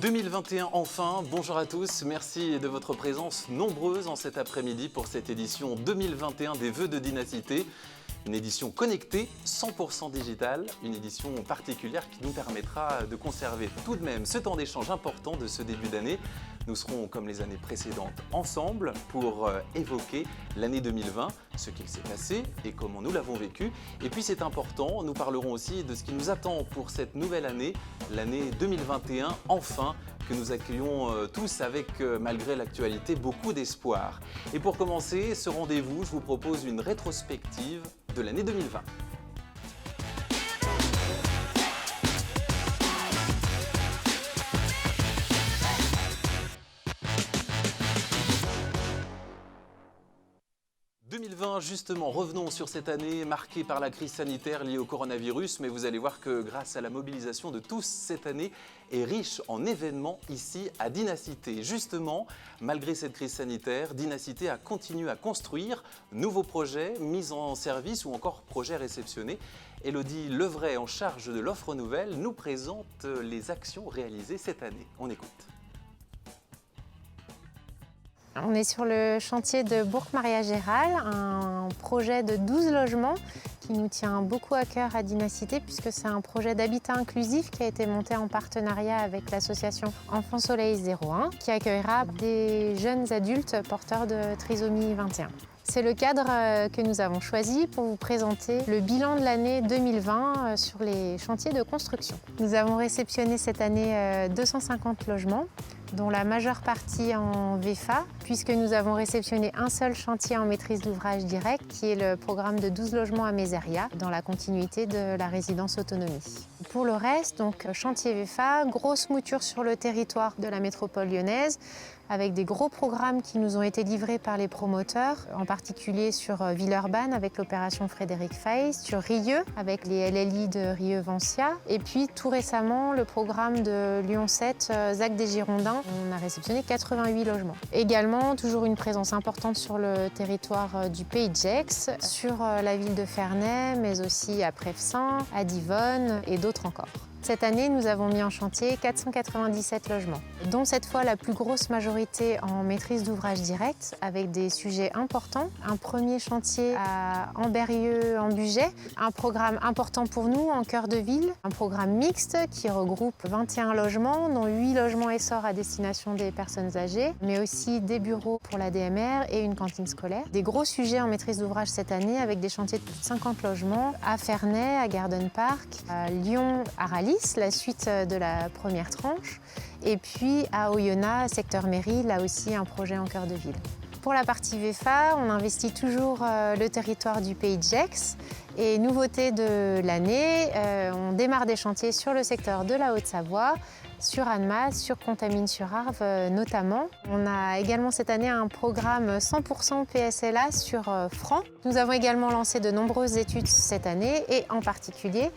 2021 enfin, bonjour à tous, merci de votre présence nombreuse en cet après-midi pour cette édition 2021 des Vœux de Dynacité. Une édition connectée, 100% digitale, une édition particulière qui nous permettra de conserver tout de même ce temps d'échange important de ce début d'année. Nous serons, comme les années précédentes, ensemble pour évoquer l'année 2020, ce qu'il s'est passé et comment nous l'avons vécu. Et puis c'est important, nous parlerons aussi de ce qui nous attend pour cette nouvelle année, l'année 2021, enfin, que nous accueillons tous avec, malgré l'actualité, beaucoup d'espoir. Et pour commencer ce rendez-vous, je vous propose une rétrospective de l'année 2020. Justement, revenons sur cette année marquée par la crise sanitaire liée au coronavirus, mais vous allez voir que grâce à la mobilisation de tous, cette année est riche en événements ici à Dynacité. Justement, malgré cette crise sanitaire, Dynacité a continué à construire nouveaux projets mis en service ou encore projets réceptionnés. Élodie Levray, en charge de l'offre nouvelle, nous présente les actions réalisées cette année. On écoute. On est sur le chantier de Bourg-Maria-Géral, un projet de 12 logements qui nous tient beaucoup à cœur à Dynacité puisque c'est un projet d'habitat inclusif qui a été monté en partenariat avec l'association Enfants Soleil 01 qui accueillera des jeunes adultes porteurs de trisomie 21. C'est le cadre que nous avons choisi pour vous présenter le bilan de l'année 2020 sur les chantiers de construction. Nous avons réceptionné cette année 250 logements, dont la majeure partie en VFA, puisque nous avons réceptionné un seul chantier en maîtrise d'ouvrage direct, qui est le programme de 12 logements à Mézeria, dans la continuité de la résidence autonomie. Pour le reste, donc chantier VFA, grosse mouture sur le territoire de la métropole lyonnaise, avec des gros programmes qui nous ont été livrés par les promoteurs, en particulier sur Villeurbanne avec l'opération Frédéric Feiss, sur Rieux avec les LLI de Rieux-Vancia, et puis tout récemment le programme de Lyon 7, ZAC des Girondins. On a réceptionné 88 logements. Également, toujours une présence importante sur le territoire du Pays de Gex, sur la ville de Ferney, mais aussi à Prevessin, à Divonne et d'autres encore. Cette année, nous avons mis en chantier 497 logements, dont cette fois la plus grosse majorité en maîtrise d'ouvrage direct, avec des sujets importants. Un premier chantier à Ambérieu-en-Bugey, un programme important pour nous en cœur de ville, un programme mixte qui regroupe 21 logements, dont 8 logements essor à destination des personnes âgées, mais aussi des bureaux pour la DMR et une cantine scolaire. Des gros sujets en maîtrise d'ouvrage cette année, avec des chantiers de plus de 50 logements à Ferney, à Garden Park, à Lyon, à Rallis, la suite de la première tranche, et puis à Oyonnax, secteur mairie, là aussi un projet en cœur de ville. Pour la partie VFA, on investit toujours le territoire du Pays de Gex. Et nouveauté de l'année, on démarre des chantiers sur le secteur de la Haute-Savoie, sur Annemasse, sur Contamine-sur-Arve notamment. On a également cette année un programme 100% PSLA sur Franc. Nous avons également lancé de nombreuses études cette année et en particulier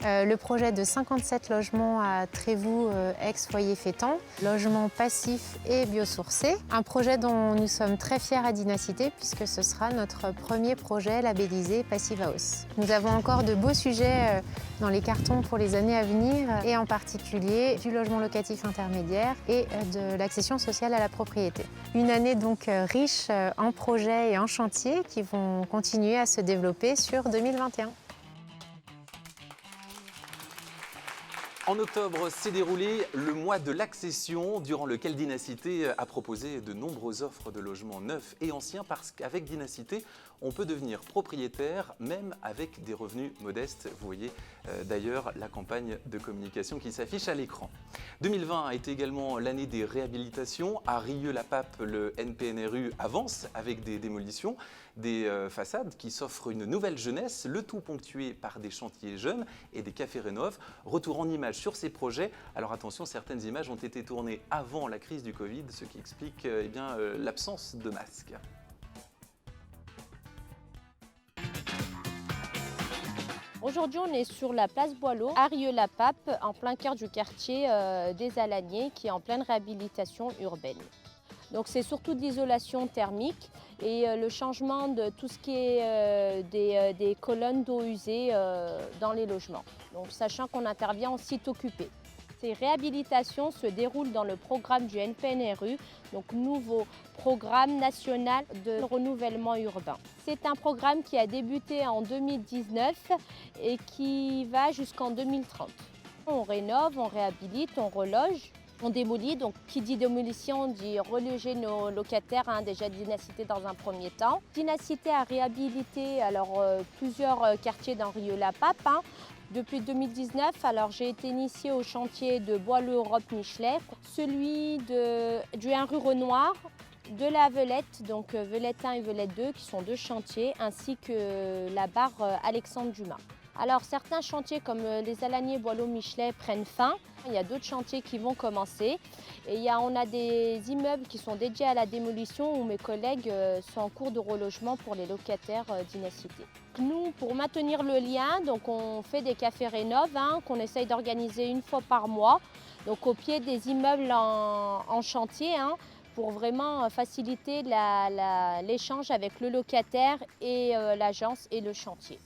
le projet de 57 logements à Trévoux, ex-foyer Fétan, logements passifs et biosourcés. Un projet dont nous sommes très fiers à Dynacité puisque ce sera notre premier projet labellisé Passive House. Nous avons encore de beaux sujets dans les cartons pour les années à venir et en particulier du logement locatif intermédiaire et de l'accession sociale à la propriété. Une année donc riche en projets et en chantiers qui vont continuer à se développer sur 2021. En octobre s'est déroulé le mois de l'accession, durant lequel Dynacité a proposé de nombreuses offres de logements neufs et anciens, parce qu'avec Dynacité, on peut devenir propriétaire même avec des revenus modestes. Vous voyez d'ailleurs la campagne de communication qui s'affiche à l'écran. 2020 a été également l'année des réhabilitations. À Rieux-la-Pape, le NPNRU avance avec des démolitions, des façades qui s'offrent une nouvelle jeunesse, le tout ponctué par des chantiers jeunes et des cafés rénov'. Retour en images sur ces projets. Alors attention, certaines images ont été tournées avant la crise du Covid, ce qui explique l'absence de masques. Aujourd'hui, on est sur la place Boileau, à Rieux-la-Pape, en plein cœur du quartier des Alaniers, qui est en pleine réhabilitation urbaine. Donc c'est surtout de l'isolation thermique et le changement de tout ce qui est des colonnes d'eau usée dans les logements. Donc sachant qu'on intervient en site occupé. Ces réhabilitations se déroulent dans le programme du NPNRU, donc nouveau programme national de renouvellement urbain. C'est un programme qui a débuté en 2019 et qui va jusqu'en 2030. On rénove, on réhabilite, on reloge. On démolit, donc qui dit démolition dit reloger nos locataires, déjà Dynacité dans un premier temps. Dynacité a réhabilité plusieurs quartiers dans Rieux-la-Pape. Depuis 2019, j'ai été initiée au chantier de Boileau-Europe-Michelet, celui du 1 rue Renoir, de la Velette, donc Velette 1 et Velette 2 qui sont deux chantiers, ainsi que la barre Alexandre Dumas. Alors certains chantiers comme les Alaniers, Boileau, Michelet prennent fin. Il y a d'autres chantiers qui vont commencer. Et on a des immeubles qui sont dédiés à la démolition où mes collègues sont en cours de relogement pour les locataires Dynacité. Nous, pour maintenir le lien, donc on fait des cafés rénov qu'on essaye d'organiser une fois par mois, donc au pied des immeubles en chantier, pour vraiment faciliter l'échange avec le locataire et l'agence et le chantier.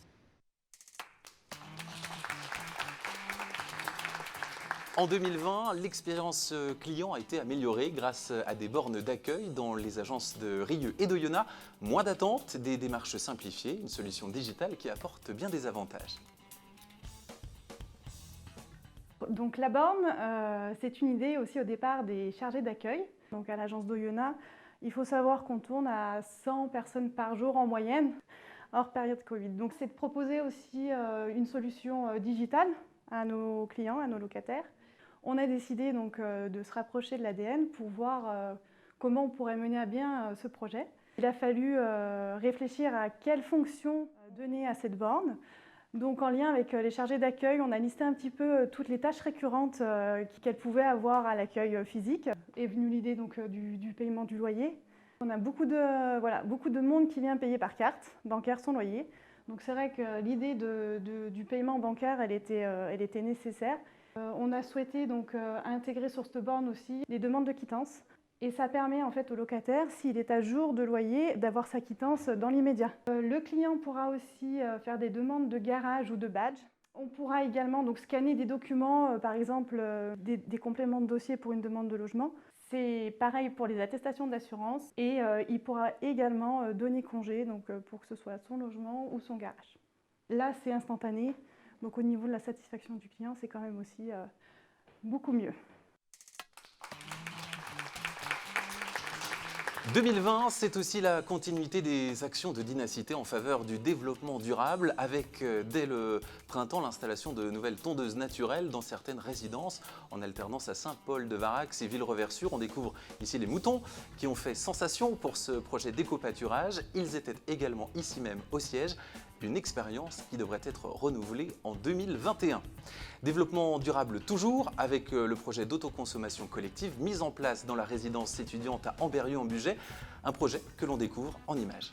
En 2020, l'expérience client a été améliorée grâce à des bornes d'accueil dans les agences de Rieux et d'Oyonnax. Moins d'attente, des démarches simplifiées, une solution digitale qui apporte bien des avantages. Donc la borne, c'est une idée aussi au départ des chargés d'accueil. Donc à l'agence d'Oyonnax, il faut savoir qu'on tourne à 100 personnes par jour en moyenne, hors période Covid. Donc c'est de proposer aussi une solution digitale à nos clients, à nos locataires. On a décidé donc de se rapprocher de l'ADN pour voir comment on pourrait mener à bien ce projet. Il a fallu réfléchir à quelle fonction donner à cette borne. Donc en lien avec les chargés d'accueil, on a listé un petit peu toutes les tâches récurrentes qu'elles pouvaient avoir à l'accueil physique. Est venue l'idée donc du paiement du loyer. On a beaucoup de monde qui vient payer par carte bancaire son loyer. Donc c'est vrai que l'idée du paiement bancaire, elle était nécessaire. On a souhaité donc intégrer sur cette borne aussi les demandes de quittance. Et ça permet en fait au locataire, s'il est à jour de loyer, d'avoir sa quittance dans l'immédiat. Le client pourra aussi faire des demandes de garage ou de badge. On pourra également donc scanner des documents, par exemple des compléments de dossier pour une demande de logement. C'est pareil pour les attestations d'assurance et il pourra également donner congé donc, pour que ce soit son logement ou son garage. Là, c'est instantané, donc au niveau de la satisfaction du client, c'est quand même aussi beaucoup mieux. 2020, c'est aussi la continuité des actions de Dynacité en faveur du développement durable avec, dès le printemps, l'installation de nouvelles tondeuses naturelles dans certaines résidences en alternance à Saint-Paul-de-Varax et Villereversure. On découvre ici les moutons qui ont fait sensation pour ce projet d'éco-pâturage. Ils étaient également ici même au siège. Une expérience qui devrait être renouvelée en 2021. Développement durable toujours avec le projet d'autoconsommation collective mis en place dans la résidence étudiante à Ambérieu-en-Bugey, un projet que l'on découvre en images.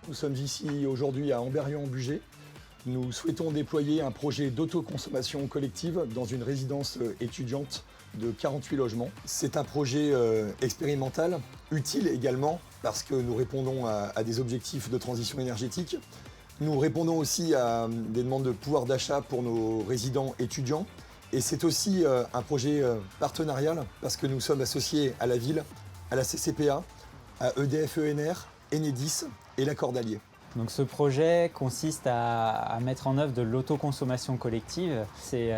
Nous sommes ici aujourd'hui à Ambérieu-en-Bugey. Nous souhaitons déployer un projet d'autoconsommation collective dans une résidence étudiante de 48 logements. C'est un projet expérimental, utile également parce que nous répondons à des objectifs de transition énergétique. Nous répondons aussi à des demandes de pouvoir d'achat pour nos résidents étudiants. Et c'est aussi un projet partenarial parce que nous sommes associés à la ville, à la CCPA, à EDF ENR, Enedis et la Cordalier. Donc ce projet consiste à mettre en œuvre de l'autoconsommation collective. C'est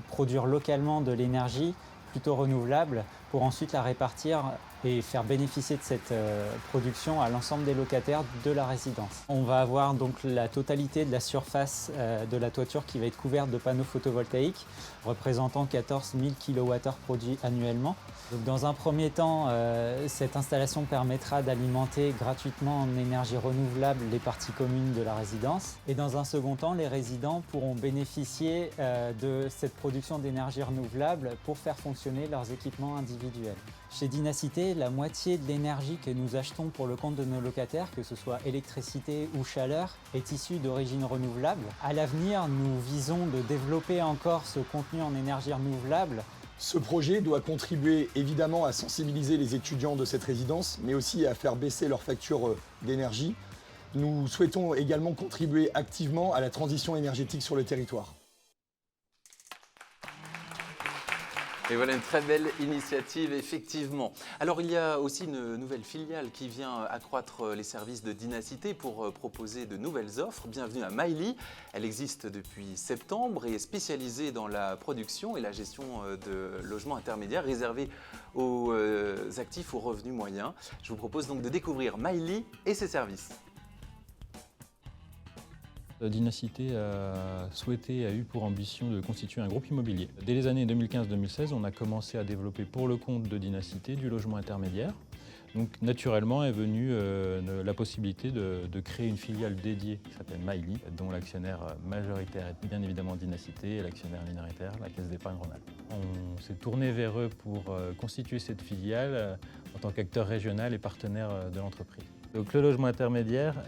produire localement de l'énergie plutôt renouvelable pour ensuite la répartir et faire bénéficier de cette production à l'ensemble des locataires de la résidence. On va avoir donc la totalité de la surface de la toiture qui va être couverte de panneaux photovoltaïques représentant 14 000 kWh produits annuellement. Donc dans un premier temps, cette installation permettra d'alimenter gratuitement en énergie renouvelable les parties communes de la résidence. Et dans un second temps, les résidents pourront bénéficier de cette production d'énergie renouvelable pour faire fonctionner leurs équipements individuels. Chez Dynacité, la moitié de l'énergie que nous achetons pour le compte de nos locataires, que ce soit électricité ou chaleur, est issue d'origine renouvelable. À l'avenir, nous visons de développer encore ce contenu en énergie renouvelable. Ce projet doit contribuer évidemment à sensibiliser les étudiants de cette résidence, mais aussi à faire baisser leur facture d'énergie. Nous souhaitons également contribuer activement à la transition énergétique sur le territoire. Et voilà une très belle initiative, effectivement. Alors, il y a aussi une nouvelle filiale qui vient accroître les services de Dynacité pour proposer de nouvelles offres. Bienvenue à Mailly. Elle existe depuis septembre et est spécialisée dans la production et la gestion de logements intermédiaires réservés aux actifs aux revenus moyens. Je vous propose donc de découvrir Mailly et ses services. Dynacité a eu pour ambition de constituer un groupe immobilier. Dès les années 2015-2016, on a commencé à développer pour le compte de Dynacité du logement intermédiaire. Donc naturellement est venue la possibilité de créer une filiale dédiée qui s'appelle Mailly, dont l'actionnaire majoritaire est bien évidemment Dynacité et l'actionnaire minoritaire, la Caisse d'épargne Rhône-Alpes. On s'est tourné vers eux pour constituer cette filiale en tant qu'acteur régional et partenaire de l'entreprise. Donc, le logement intermédiaire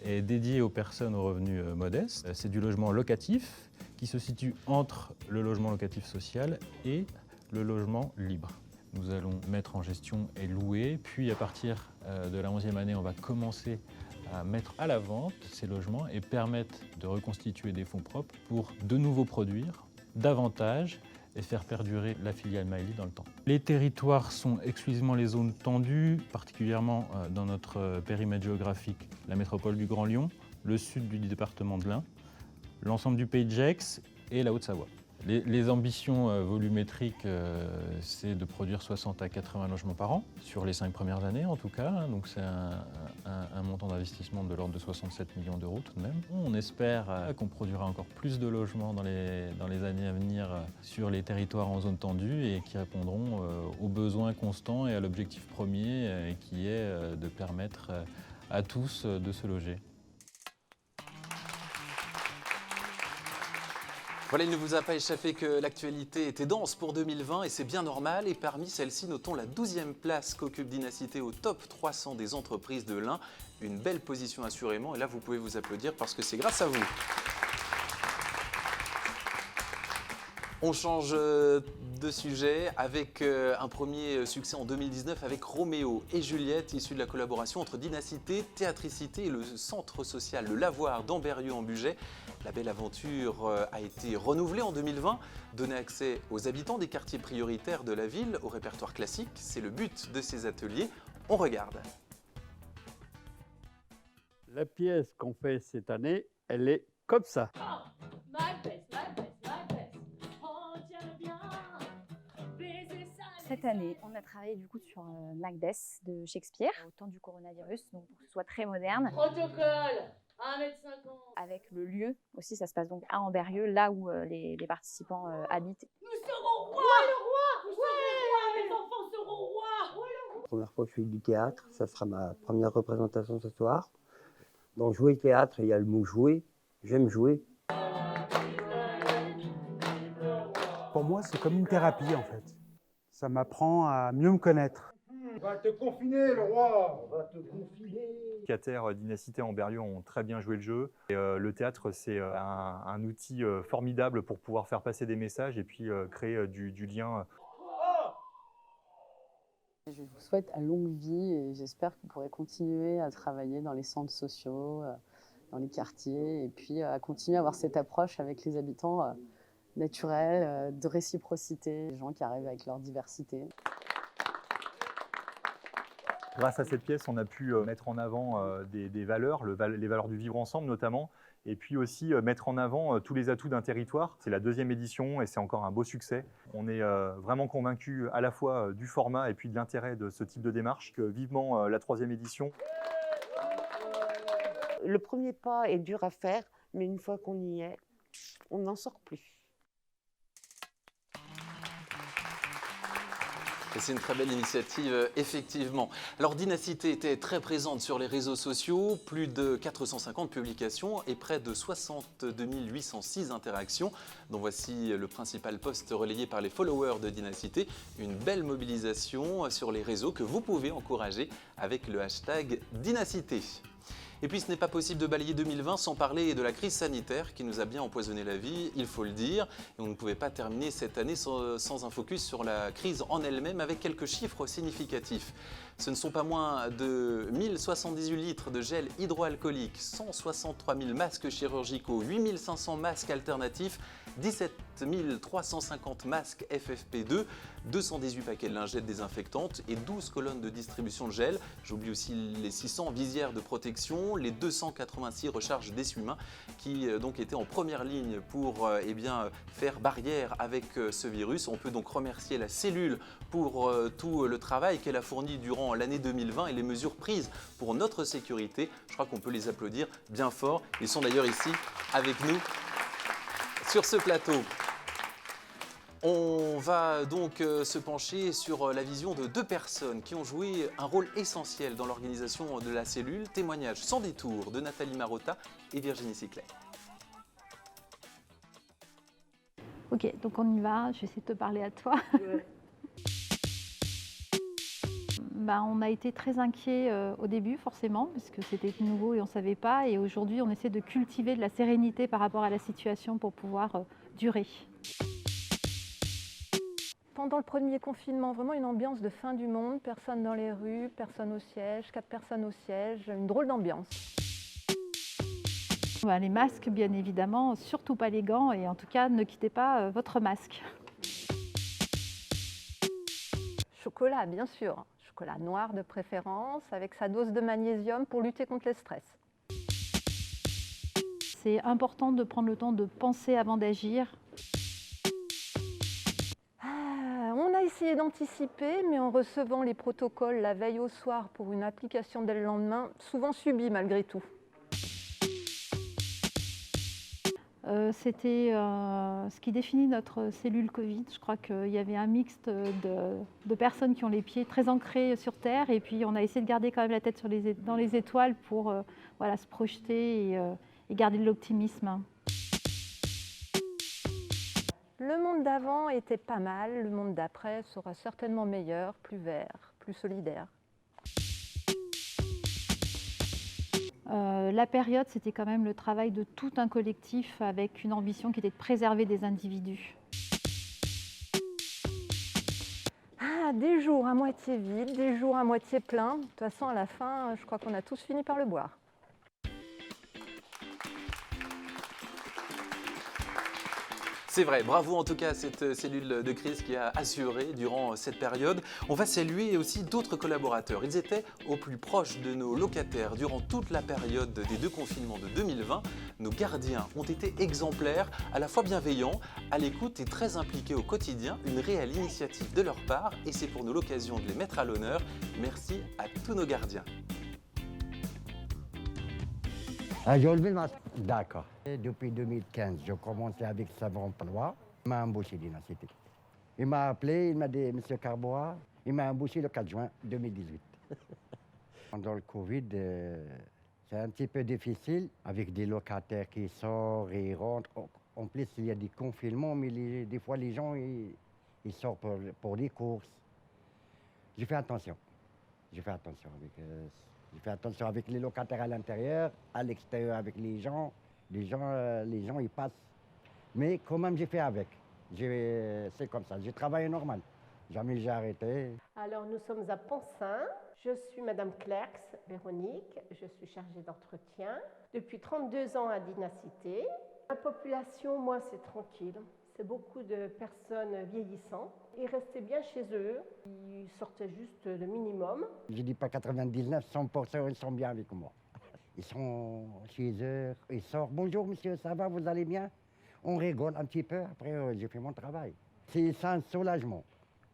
est dédié aux personnes aux revenus modestes. C'est du logement locatif qui se situe entre le logement locatif social et le logement libre. Nous allons mettre en gestion et louer, puis à partir de la 11e année, on va commencer à mettre à la vente ces logements et permettre de reconstituer des fonds propres pour de nouveau produire davantage et faire perdurer la filiale Mailly dans le temps. Les territoires sont exclusivement les zones tendues, particulièrement dans notre périmètre géographique, la métropole du Grand Lyon, le sud du département de l'Ain, l'ensemble du Pays de Gex et la Haute-Savoie. Les ambitions volumétriques, c'est de produire 60 à 80 logements par an, sur les 5 premières années en tout cas. Donc c'est un montant d'investissement de l'ordre de 67 millions d'euros tout de même. On espère qu'on produira encore plus de logements dans les années à venir sur les territoires en zone tendue et qui répondront aux besoins constants et à l'objectif premier qui est de permettre à tous de se loger. Voilà, il ne vous a pas échappé que l'actualité était dense pour 2020 et c'est bien normal. Et parmi celles-ci, notons la 12e place qu'occupe Dynacité au top 300 des entreprises de l'Ain. Une belle position assurément. Et là, vous pouvez vous applaudir parce que c'est grâce à vous. On change de sujet avec un premier succès en 2019 avec Roméo et Juliette, issu de la collaboration entre Dynacité, Théatricité et le centre social Le Lavoir d'Amberieu-en-Bugey. La belle aventure a été renouvelée en 2020, donner accès aux habitants des quartiers prioritaires de la ville au répertoire classique. C'est le but de ces ateliers. On regarde. La pièce qu'on fait cette année, elle est comme ça. Cette année, on a travaillé du coup sur Macbeth de Shakespeare au temps du coronavirus, donc pour que ce soit très moderne. Protocole 1m50. Avec le lieu aussi, ça se passe donc à Amberieu, là où les participants habitent. Nous serons rois. Le roi. Nous serons rois. Mes enfants seront rois. La première fois que je fais du théâtre, ça sera ma première représentation ce soir. Dans jouer théâtre, il y a le mot jouer. J'aime jouer. Pour moi, c'est comme une thérapie en fait. Ça m'apprend à mieux me connaître. On va te confiner, le roi. On va te confiner. Cater, Dynacité, Amberieu ont très bien joué le jeu. Et, le théâtre, c'est un outil formidable pour pouvoir faire passer des messages et puis créer du lien. Je vous souhaite à longue vie et j'espère que vous pourrez continuer à travailler dans les centres sociaux, dans les quartiers et puis à continuer à avoir cette approche avec les habitants naturelle, de réciprocité, des gens qui arrivent avec leur diversité. Grâce à cette pièce, on a pu mettre en avant des valeurs, les valeurs du vivre ensemble notamment, et puis aussi mettre en avant tous les atouts d'un territoire. C'est la 2e édition et c'est encore un beau succès. On est vraiment convaincus à la fois du format et puis de l'intérêt de ce type de démarche, que vivement la 3e édition. Le premier pas est dur à faire, mais une fois qu'on y est, on n'en sort plus. Et c'est une très belle initiative, effectivement. Alors, Dynacité était très présente sur les réseaux sociaux, plus de 450 publications et près de 62 806 interactions, dont voici le principal post relayé par les followers de Dynacité. Une belle mobilisation sur les réseaux que vous pouvez encourager avec le hashtag Dynacité. Et puis ce n'est pas possible de balayer 2020 sans parler de la crise sanitaire qui nous a bien empoisonné la vie, il faut le dire. Et on ne pouvait pas terminer cette année sans un focus sur la crise en elle-même avec quelques chiffres significatifs. Ce ne sont pas moins de 1078 litres de gel hydroalcoolique, 163 000 masques chirurgicaux, 8 500 masques alternatifs, 17 350 masques FFP2, 218 paquets de lingettes désinfectantes et 12 colonnes de distribution de gel. J'oublie aussi les 600 visières de protection, les 286 recharges d'essuie-mains qui donc étaient en première ligne pour faire barrière avec ce virus. On peut donc remercier la cellule pour tout le travail qu'elle a fourni durant l'année 2020 et les mesures prises pour notre sécurité. Je crois qu'on peut les applaudir bien fort. Ils sont d'ailleurs ici avec nous sur ce plateau. On va donc se pencher sur la vision de deux personnes qui ont joué un rôle essentiel dans l'organisation de la cellule. Témoignage sans détour de Nathalie Marotta et Virginie Siclet. Ok, donc on y va, je vais essayer de te parler à toi. Ouais. On a été très inquiets au début, forcément, parce que c'était nouveau et on ne savait pas. Et aujourd'hui, on essaie de cultiver de la sérénité par rapport à la situation pour pouvoir durer. Pendant le premier confinement, vraiment une ambiance de fin du monde. Personne dans les rues, personne au siège, 4 personnes au siège, une drôle d'ambiance. Les masques, bien évidemment, surtout pas les gants et en tout cas, ne quittez pas votre masque. Chocolat, bien sûr. Chocolat noir de préférence, avec sa dose de magnésium pour lutter contre le stress. C'est important de prendre le temps de penser avant d'agir. On a essayé d'anticiper, mais en recevant les protocoles la veille au soir pour une application dès le lendemain, souvent subi malgré tout. C'était ce qui définit notre cellule Covid. Je crois qu'il y avait un mixte de personnes qui ont les pieds très ancrés sur terre et puis on a essayé de garder quand même la tête dans les étoiles pour se projeter et garder de l'optimisme. Le monde d'avant était pas mal, le monde d'après sera certainement meilleur, plus vert, plus solidaire. La période, c'était quand même le travail de tout un collectif avec une ambition qui était de préserver des individus. Des jours à moitié vides, des jours à moitié pleins. De toute façon, à la fin, je crois qu'on a tous fini par le boire. C'est vrai, bravo en tout cas à cette cellule de crise qui a assuré durant cette période. On va saluer aussi d'autres collaborateurs. Ils étaient au plus proche de nos locataires durant toute la période des 2 confinements de 2020. Nos gardiens ont été exemplaires, à la fois bienveillants, à l'écoute et très impliqués au quotidien. Une réelle initiative de leur part et c'est pour nous l'occasion de les mettre à l'honneur. Merci à tous nos gardiens. J'ai enlevé le masque. D'accord. Depuis 2015, je commençais avec Savon Emploi. Il m'a embauché Dynacité. Il m'a appelé, il m'a dit, Monsieur Carbois, il m'a embauché le 4 juin 2018. Pendant le Covid, c'est un petit peu difficile avec des locataires qui sortent et rentrent. En plus, il y a des confinements, mais des fois, les gens ils sortent pour des courses. J'ai fait attention. J'ai fait attention avec les locataires à l'intérieur, à l'extérieur avec les gens. Les gens, ils passent. Mais quand même, j'ai fait avec. C'est comme ça. J'ai travaillé normal. Jamais j'ai arrêté. Alors, nous sommes à Poncin. Je suis Madame Clerx, Véronique. Je suis chargée d'entretien. Depuis 32 ans à Dynacité. La population, moi, c'est tranquille. C'est beaucoup de personnes vieillissantes. Ils restaient bien chez eux. Ils sortaient juste le minimum. Je dis pas 99, 100%, ils sont bien avec moi. Ils sont chez eux, ils sortent. Bonjour monsieur, ça va, vous allez bien? On rigole un petit peu, après j'ai fait mon travail. C'est un soulagement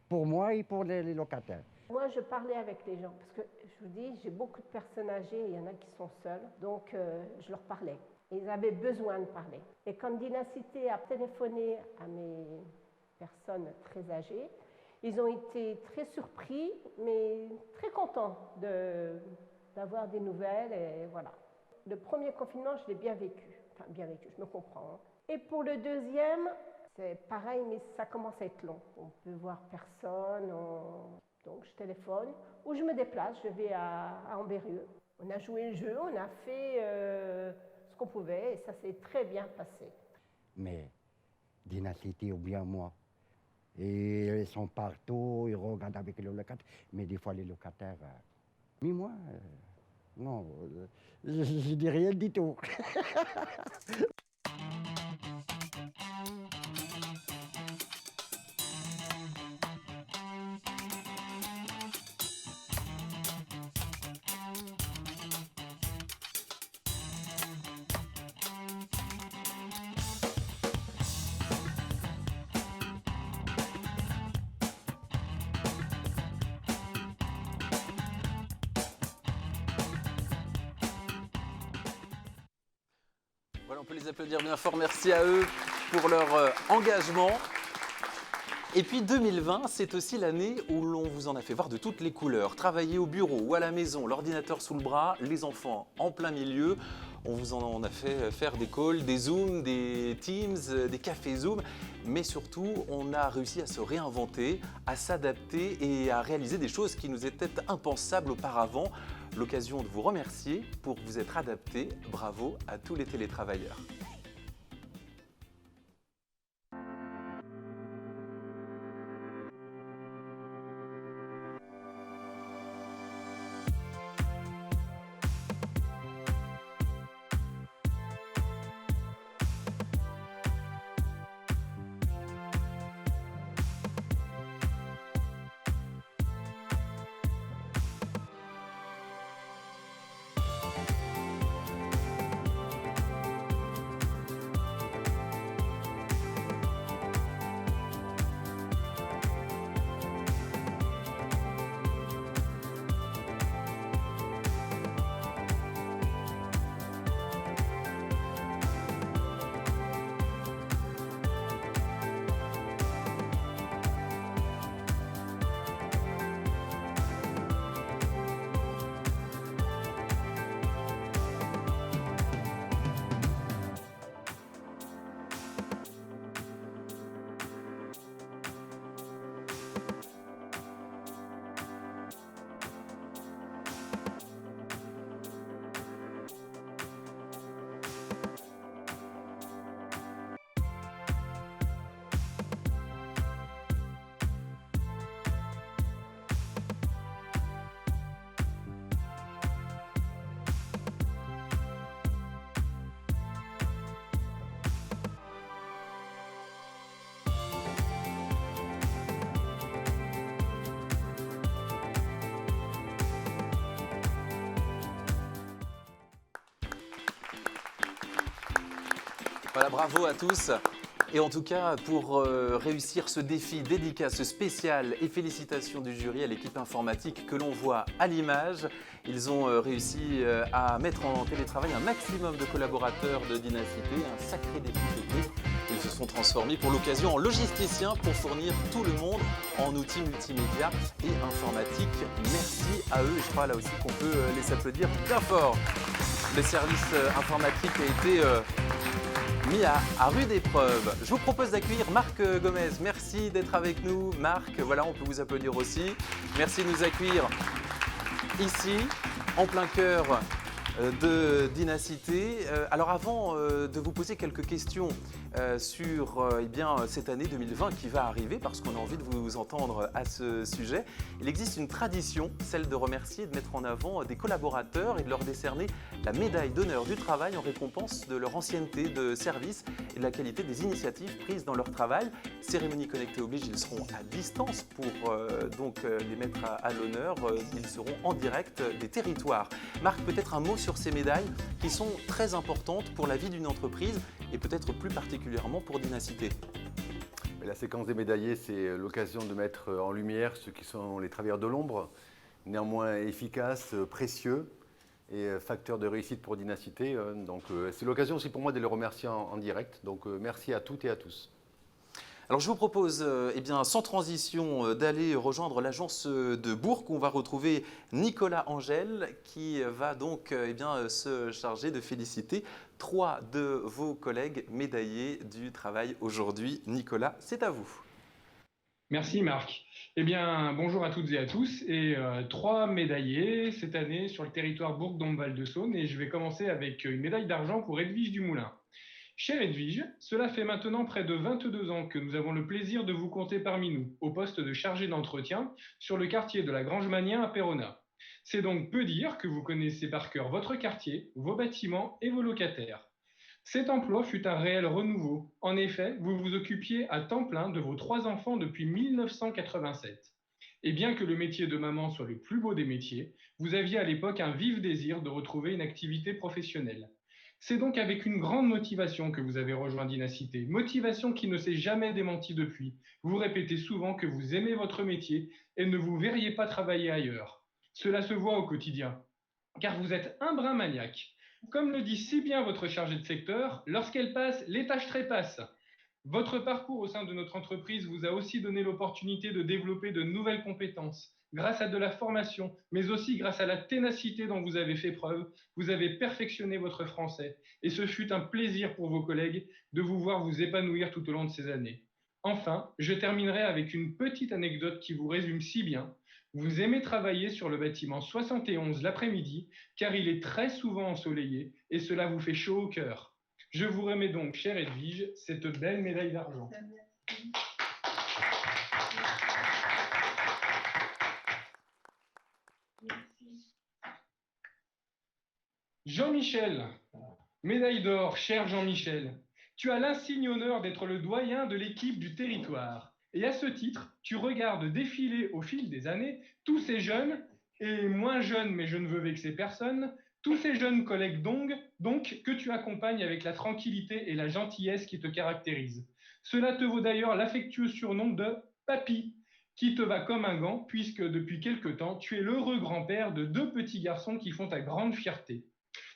pour moi et pour les locataires. Moi, je parlais avec les gens parce que je vous dis, j'ai beaucoup de personnes âgées, il y en a qui sont seules, donc je leur parlais. Ils avaient besoin de parler. Et quand Dynacité a téléphoné à mes personnes très âgées, ils ont été très surpris, mais très contents d'avoir des nouvelles. Et voilà. Le premier confinement, je l'ai bien vécu. Enfin, bien vécu, je me comprends. Et pour le deuxième, c'est pareil, mais ça commence à être long. On peut voir personne, donc je téléphone ou je me déplace, je vais à Ambérieu. On a joué le jeu, on a fait ce qu'on pouvait et ça s'est très bien passé. Mais Dynacité ou bien moi, et ils sont partout, ils regardent avec les locataires, mais des fois les locataires, mais moi, non, je dis rien du tout. Voilà, on peut les applaudir bien fort. Merci à eux pour leur engagement. Et puis 2020, c'est aussi l'année où l'on vous en a fait voir de toutes les couleurs. Travailler au bureau ou à la maison, l'ordinateur sous le bras, les enfants en plein milieu. On vous en a fait faire des calls, des Zooms, des Teams, des cafés Zoom. Mais surtout, on a réussi à se réinventer, à s'adapter et à réaliser des choses qui nous étaient impensables auparavant. L'occasion de vous remercier pour vous être adapté. Bravo à tous les télétravailleurs. Voilà, bravo à tous. Et en tout cas, pour réussir ce défi, dédicace spécial et félicitations du jury à l'équipe informatique que l'on voit à l'image. Ils ont réussi à mettre en télétravail un maximum de collaborateurs de Dynacité, un sacré défi technique. Ils se sont transformés pour l'occasion en logisticiens pour fournir tout le monde en outils multimédia et informatique. Merci à eux et je crois là aussi qu'on peut les applaudir bien fort. Le service informatique a été mis à rude épreuve. Je vous propose d'accueillir Marc Gomez. Merci d'être avec nous. Marc, voilà, on peut vous applaudir aussi. Merci de nous accueillir ici, en plein cœur de Dynacité. Alors avant de vous poser quelques questions sur cette année 2020 qui va arriver, parce qu'on a envie de vous entendre à ce sujet, il existe une tradition, celle de remercier, de mettre en avant des collaborateurs et de leur décerner la médaille d'honneur du travail en récompense de leur ancienneté de service et de la qualité des initiatives prises dans leur travail. Cérémonie connectée oblige, ils seront à distance pour les mettre à l'honneur. Ils seront en direct des territoires. Marc, peut-être un mot sur ces médailles qui sont très importantes pour la vie d'une entreprise et peut-être plus particulièrement pour Dynacité. La séquence des médaillés, c'est l'occasion de mettre en lumière ceux qui sont les travailleurs de l'ombre, néanmoins efficaces, précieux et facteurs de réussite pour Dynacité. Donc c'est l'occasion aussi pour moi de les remercier en direct. Donc merci à toutes et à tous. Alors je vous propose, sans transition, d'aller rejoindre l'agence de Bourg où on va retrouver Nicolas Angel qui va donc se charger de féliciter 3 de vos collègues médaillés du travail aujourd'hui. Nicolas, c'est à vous. Merci Marc. Eh bien, bonjour à toutes et à tous. Et 3 médaillés cette année sur le territoire Bourg-Dombasle-de-Saône. Et je vais commencer avec une médaille d'argent pour Edwige Dumoulin. Chère Edwige, cela fait maintenant près de 22 ans que nous avons le plaisir de vous compter parmi nous, au poste de chargé d'entretien sur le quartier de la Grange-Magnien à Péronat. C'est donc peu dire que vous connaissez par cœur votre quartier, vos bâtiments et vos locataires. Cet emploi fut un réel renouveau. En effet, vous vous occupiez à temps plein de vos 3 enfants depuis 1987. Et bien que le métier de maman soit le plus beau des métiers, vous aviez à l'époque un vif désir de retrouver une activité professionnelle. C'est donc avec une grande motivation que vous avez rejoint Dynacité, motivation qui ne s'est jamais démentie depuis. Vous répétez souvent que vous aimez votre métier et ne vous verriez pas travailler ailleurs. Cela se voit au quotidien, car vous êtes un brin maniaque. Comme le dit si bien votre chargée de secteur, lorsqu'elle passe, les tâches trépassent. Votre parcours au sein de notre entreprise vous a aussi donné l'opportunité de développer de nouvelles compétences. Grâce à de la formation, mais aussi grâce à la ténacité dont vous avez fait preuve, vous avez perfectionné votre français. Et ce fut un plaisir pour vos collègues de vous voir vous épanouir tout au long de ces années. Enfin, je terminerai avec une petite anecdote qui vous résume si bien. Vous aimez travailler sur le bâtiment 71 l'après-midi, car il est très souvent ensoleillé et cela vous fait chaud au cœur. Je vous remets donc, chère Edwige, cette belle médaille d'argent. Jean-Michel, médaille d'or, cher Jean-Michel. Tu as l'insigne honneur d'être le doyen de l'équipe du territoire. Et à ce titre, tu regardes défiler au fil des années tous ces jeunes, et moins jeunes, mais je ne veux vexer personne, tous ces jeunes collègues donc que tu accompagnes avec la tranquillité et la gentillesse qui te caractérisent. Cela te vaut d'ailleurs l'affectueux surnom de Papy, qui te va comme un gant, puisque depuis quelque temps, tu es l'heureux grand-père de 2 petits garçons qui font ta grande fierté.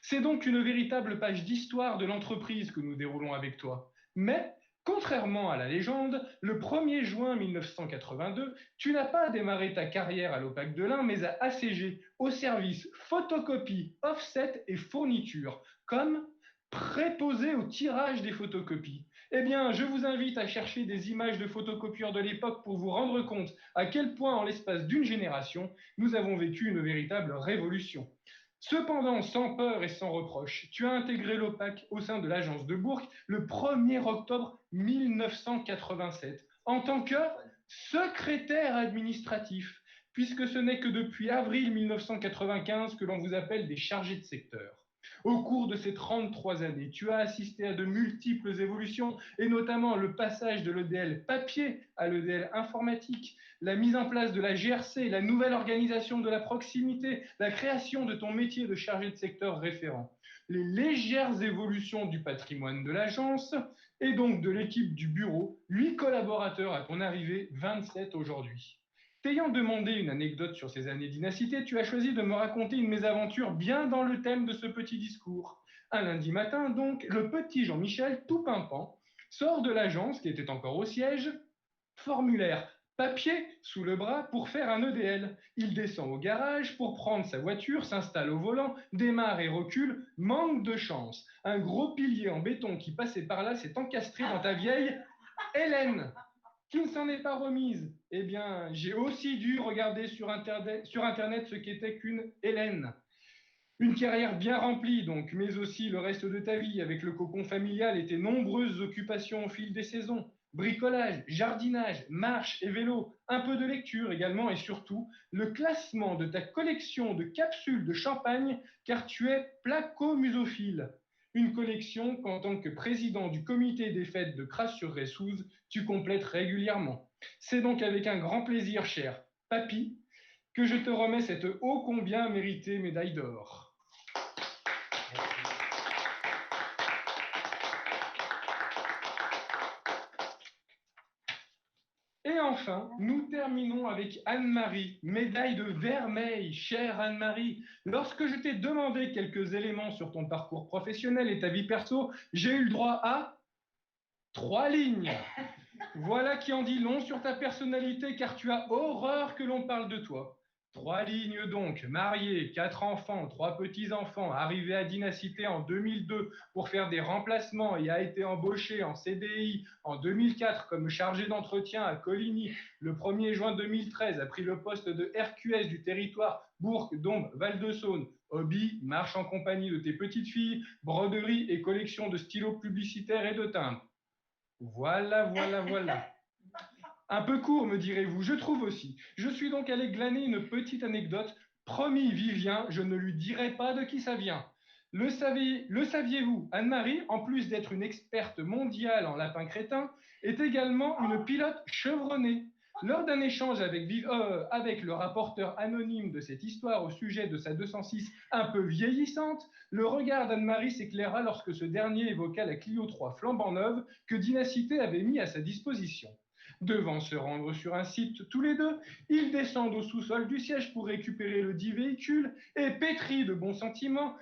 C'est donc une véritable page d'histoire de l'entreprise que nous déroulons avec toi. Mais, contrairement à la légende, le 1er juin 1982, tu n'as pas démarré ta carrière à l'Opac de l'Ain, mais à ACG, au service photocopie, offset et fourniture, comme préposé au tirage des photocopies. Eh bien, je vous invite à chercher des images de photocopieurs de l'époque pour vous rendre compte à quel point, en l'espace d'une génération, nous avons vécu une véritable révolution. Cependant, sans peur et sans reproche, tu as intégré l'Opac au sein de l'agence de Bourg le 1er octobre 1987 en tant que secrétaire administratif, puisque ce n'est que depuis avril 1995 que l'on vous appelle des chargés de secteur. Au cours de ces 33 années, tu as assisté à de multiples évolutions, et notamment le passage de l'EDL papier à l'EDL informatique, la mise en place de la GRC, la nouvelle organisation de la proximité, la création de ton métier de chargé de secteur référent, les légères évolutions du patrimoine de l'agence et donc de l'équipe du bureau, 8 collaborateurs à ton arrivée, 27 aujourd'hui. T'ayant demandé une anecdote sur ces années Dynacité, tu as choisi de me raconter une mésaventure bien dans le thème de ce petit discours. Un lundi matin, donc, le petit Jean-Michel, tout pimpant, sort de l'agence qui était encore au siège, formulaire papier sous le bras pour faire un EDL. Il descend au garage pour prendre sa voiture, s'installe au volant, démarre et recule, manque de chance. Un gros pilier en béton qui passait par là s'est encastré dans ta vieille Hélène, qui ne s'en est pas remise. Eh bien, j'ai aussi dû regarder sur Internet ce qu'était qu'une Hélène. Une carrière bien remplie donc, mais aussi le reste de ta vie avec le cocon familial et tes nombreuses occupations au fil des saisons. Bricolage, jardinage, marche et vélo, un peu de lecture également et surtout le classement de ta collection de capsules de champagne car tu es placomusophile. Une collection qu'en tant que président du comité des fêtes de Crasse-sur-Ressouze, tu complètes régulièrement. C'est donc avec un grand plaisir, cher Papy, que je te remets cette ô combien méritée médaille d'or. Et enfin, nous terminons avec Anne-Marie, médaille de vermeil, chère Anne-Marie. Lorsque je t'ai demandé quelques éléments sur ton parcours professionnel et ta vie perso, j'ai eu le droit à 3 lignes. Voilà qui en dit long sur ta personnalité, car tu as horreur que l'on parle de toi. 3 lignes donc, marié, 4 enfants, 3 petits-enfants, arrivé à Dynacité en 2002 pour faire des remplacements et a été embauché en CDI en 2004 comme chargé d'entretien à Coligny. Le 1er juin 2013 a pris le poste de RQS du territoire Bourg, Dombes, Val-de-Saône. Hobby, marche en compagnie de tes petites filles, broderie et collection de stylos publicitaires et de timbres. Voilà, voilà, voilà. Un peu court, me direz-vous, je trouve aussi. Je suis donc allé glaner une petite anecdote. Promis, Vivien, je ne lui dirai pas de qui ça vient. Le saviez-vous, Anne-Marie, en plus d'être une experte mondiale en lapin crétin, est également une pilote chevronnée. Lors d'un échange avec le rapporteur anonyme de cette histoire au sujet de sa 206 un peu vieillissante, le regard d'Anne-Marie s'éclaira lorsque ce dernier évoqua la Clio 3 flambant neuve que Dynacité avait mis à sa disposition. Devant se rendre sur un site tous les deux, ils descendent au sous-sol du siège pour récupérer le dit véhicule et, pétri de bons sentiments,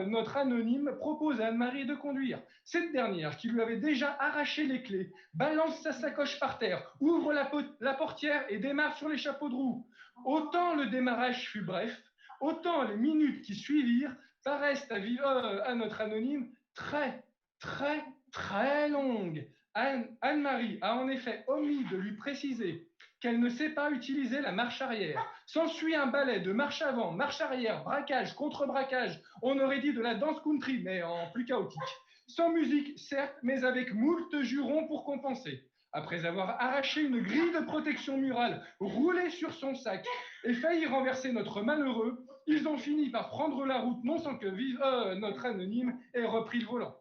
notre anonyme propose à Anne-Marie de conduire. Cette dernière, qui lui avait déjà arraché les clés, balance sa sacoche par terre, ouvre la portière et démarre sur les chapeaux de roue. Autant le démarrage fut bref, autant les minutes qui suivirent paraissent à notre anonyme très, très, très longues. Anne-Marie a en effet omis de lui préciser qu'elle ne sait pas utiliser la marche arrière. S'ensuit un ballet de marche avant, marche arrière, braquage, contre-braquage. On aurait dit de la danse country, mais en plus chaotique. Sans musique, certes, mais avec moult jurons pour compenser. Après avoir arraché une grille de protection murale, roulé sur son sac et failli renverser notre malheureux, ils ont fini par prendre la route, non sans que notre anonyme ait repris le volant.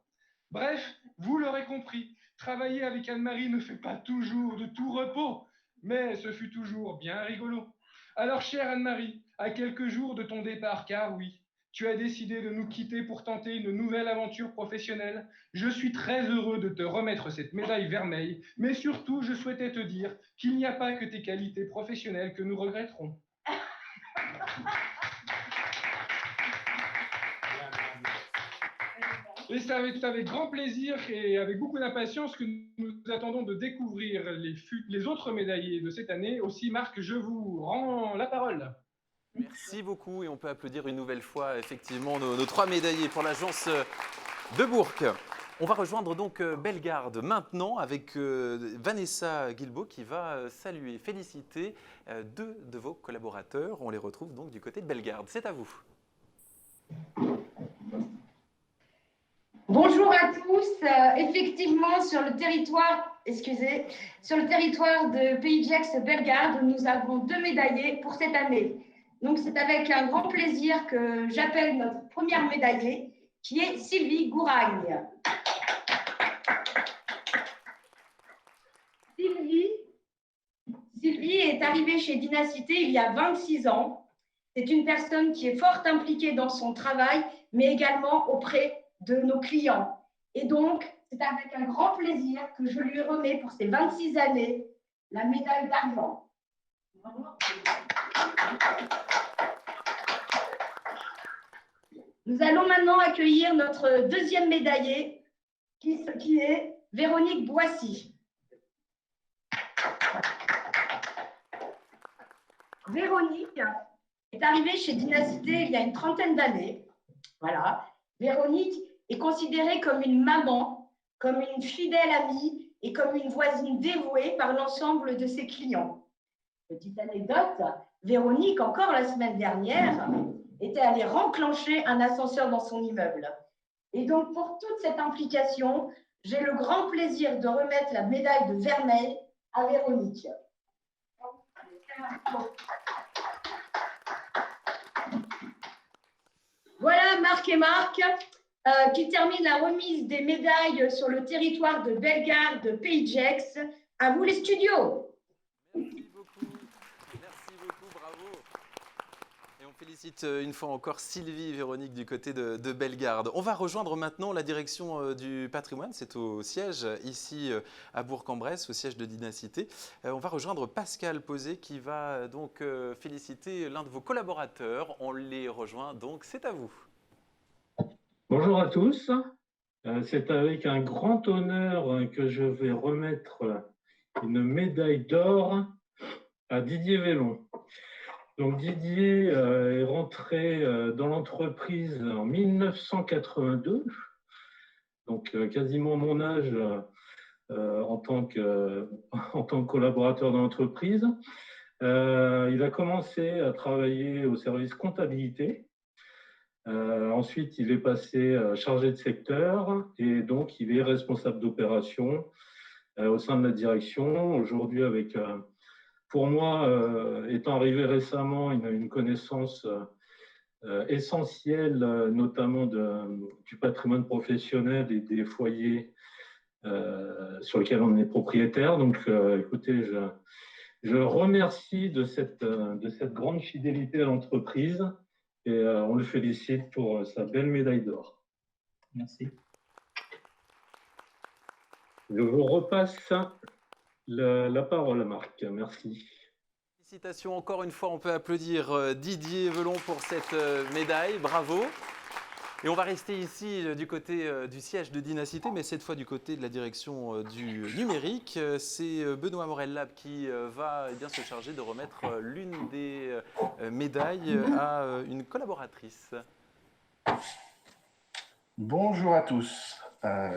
Bref, vous l'aurez compris, travailler avec Anne-Marie ne fait pas toujours de tout repos, mais ce fut toujours bien rigolo. Alors, chère Anne-Marie, à quelques jours de ton départ, car oui, tu as décidé de nous quitter pour tenter une nouvelle aventure professionnelle, je suis très heureux de te remettre cette médaille vermeille, mais surtout, je souhaitais te dire qu'il n'y a pas que tes qualités professionnelles que nous regretterons. Et c'est avec grand plaisir et avec beaucoup d'impatience que nous attendons de découvrir les autres médaillés de cette année. Aussi, Marc, je vous rends la parole. Merci beaucoup et on peut applaudir une nouvelle fois effectivement nos 3 médaillés pour l'agence de Bourg. On va rejoindre donc Bellegarde maintenant avec Vanessa Guilbault qui va saluer, féliciter 2 de vos collaborateurs. On les retrouve donc du côté de Bellegarde. C'est à vous. Bonjour à tous. Effectivement, sur le territoire de Pays de Gex Bellegarde, nous avons 2 médaillés pour cette année. Donc, c'est avec un grand plaisir que j'appelle notre première médaillée, qui est Sylvie Gouragne. Sylvie est arrivée chez Dynacité il y a 26 ans. C'est une personne qui est fort impliquée dans son travail, mais également auprès de nos clients. Et donc, c'est avec un grand plaisir que je lui remets pour ses 26 années la médaille d'argent. Nous allons maintenant accueillir notre 2e médaillée, qui est Véronique Boissy. Véronique est arrivée chez Dynacité il y a une trentaine d'années. Voilà. Véronique est considérée comme une maman, comme une fidèle amie et comme une voisine dévouée par l'ensemble de ses clients. Petite anecdote, Véronique, encore la semaine dernière, était allée renclencher un ascenseur dans son immeuble. Et donc, pour toute cette implication, j'ai le grand plaisir de remettre la médaille de vermeil à Véronique. Voilà Marc et Marc qui terminent la remise des médailles sur le territoire de Bellegarde, de Pays de Gex. À vous les studios. Merci beaucoup, bravo. Et on félicite une fois encore Sylvie et Véronique du côté de Bellegarde. On va rejoindre maintenant la direction du patrimoine, c'est au siège ici à Bourg-en-Bresse, au siège de Dynacité. On va rejoindre Pascal Posé qui va donc féliciter l'un de vos collaborateurs. On les rejoint donc, c'est à vous. Bonjour à tous, c'est avec un grand honneur que je vais remettre une médaille d'or à Didier Vellon. Donc Didier est rentré dans l'entreprise en 1982, donc quasiment mon âge en tant que collaborateur dans l'entreprise. Il a commencé à travailler au service comptabilité. Ensuite, il est passé chargé de secteur et donc il est responsable d'opération au sein de la direction. Aujourd'hui, pour moi, étant arrivé récemment, il a une connaissance essentielle, notamment du patrimoine professionnel et des foyers sur lesquels on est propriétaire. Donc, écoutez, je remercie de cette grande fidélité à l'entreprise et on le félicite pour sa belle médaille d'or. Merci. Je vous repasse la parole à Marc. Merci. Félicitations encore une fois, on peut applaudir Didier Velon pour cette médaille, bravo. Et on va rester ici du côté du siège de Dynacité, mais cette fois du côté de la direction du numérique. C'est Benoît Morel-Lab qui va se charger de remettre l'une des médailles à une collaboratrice. Bonjour à tous.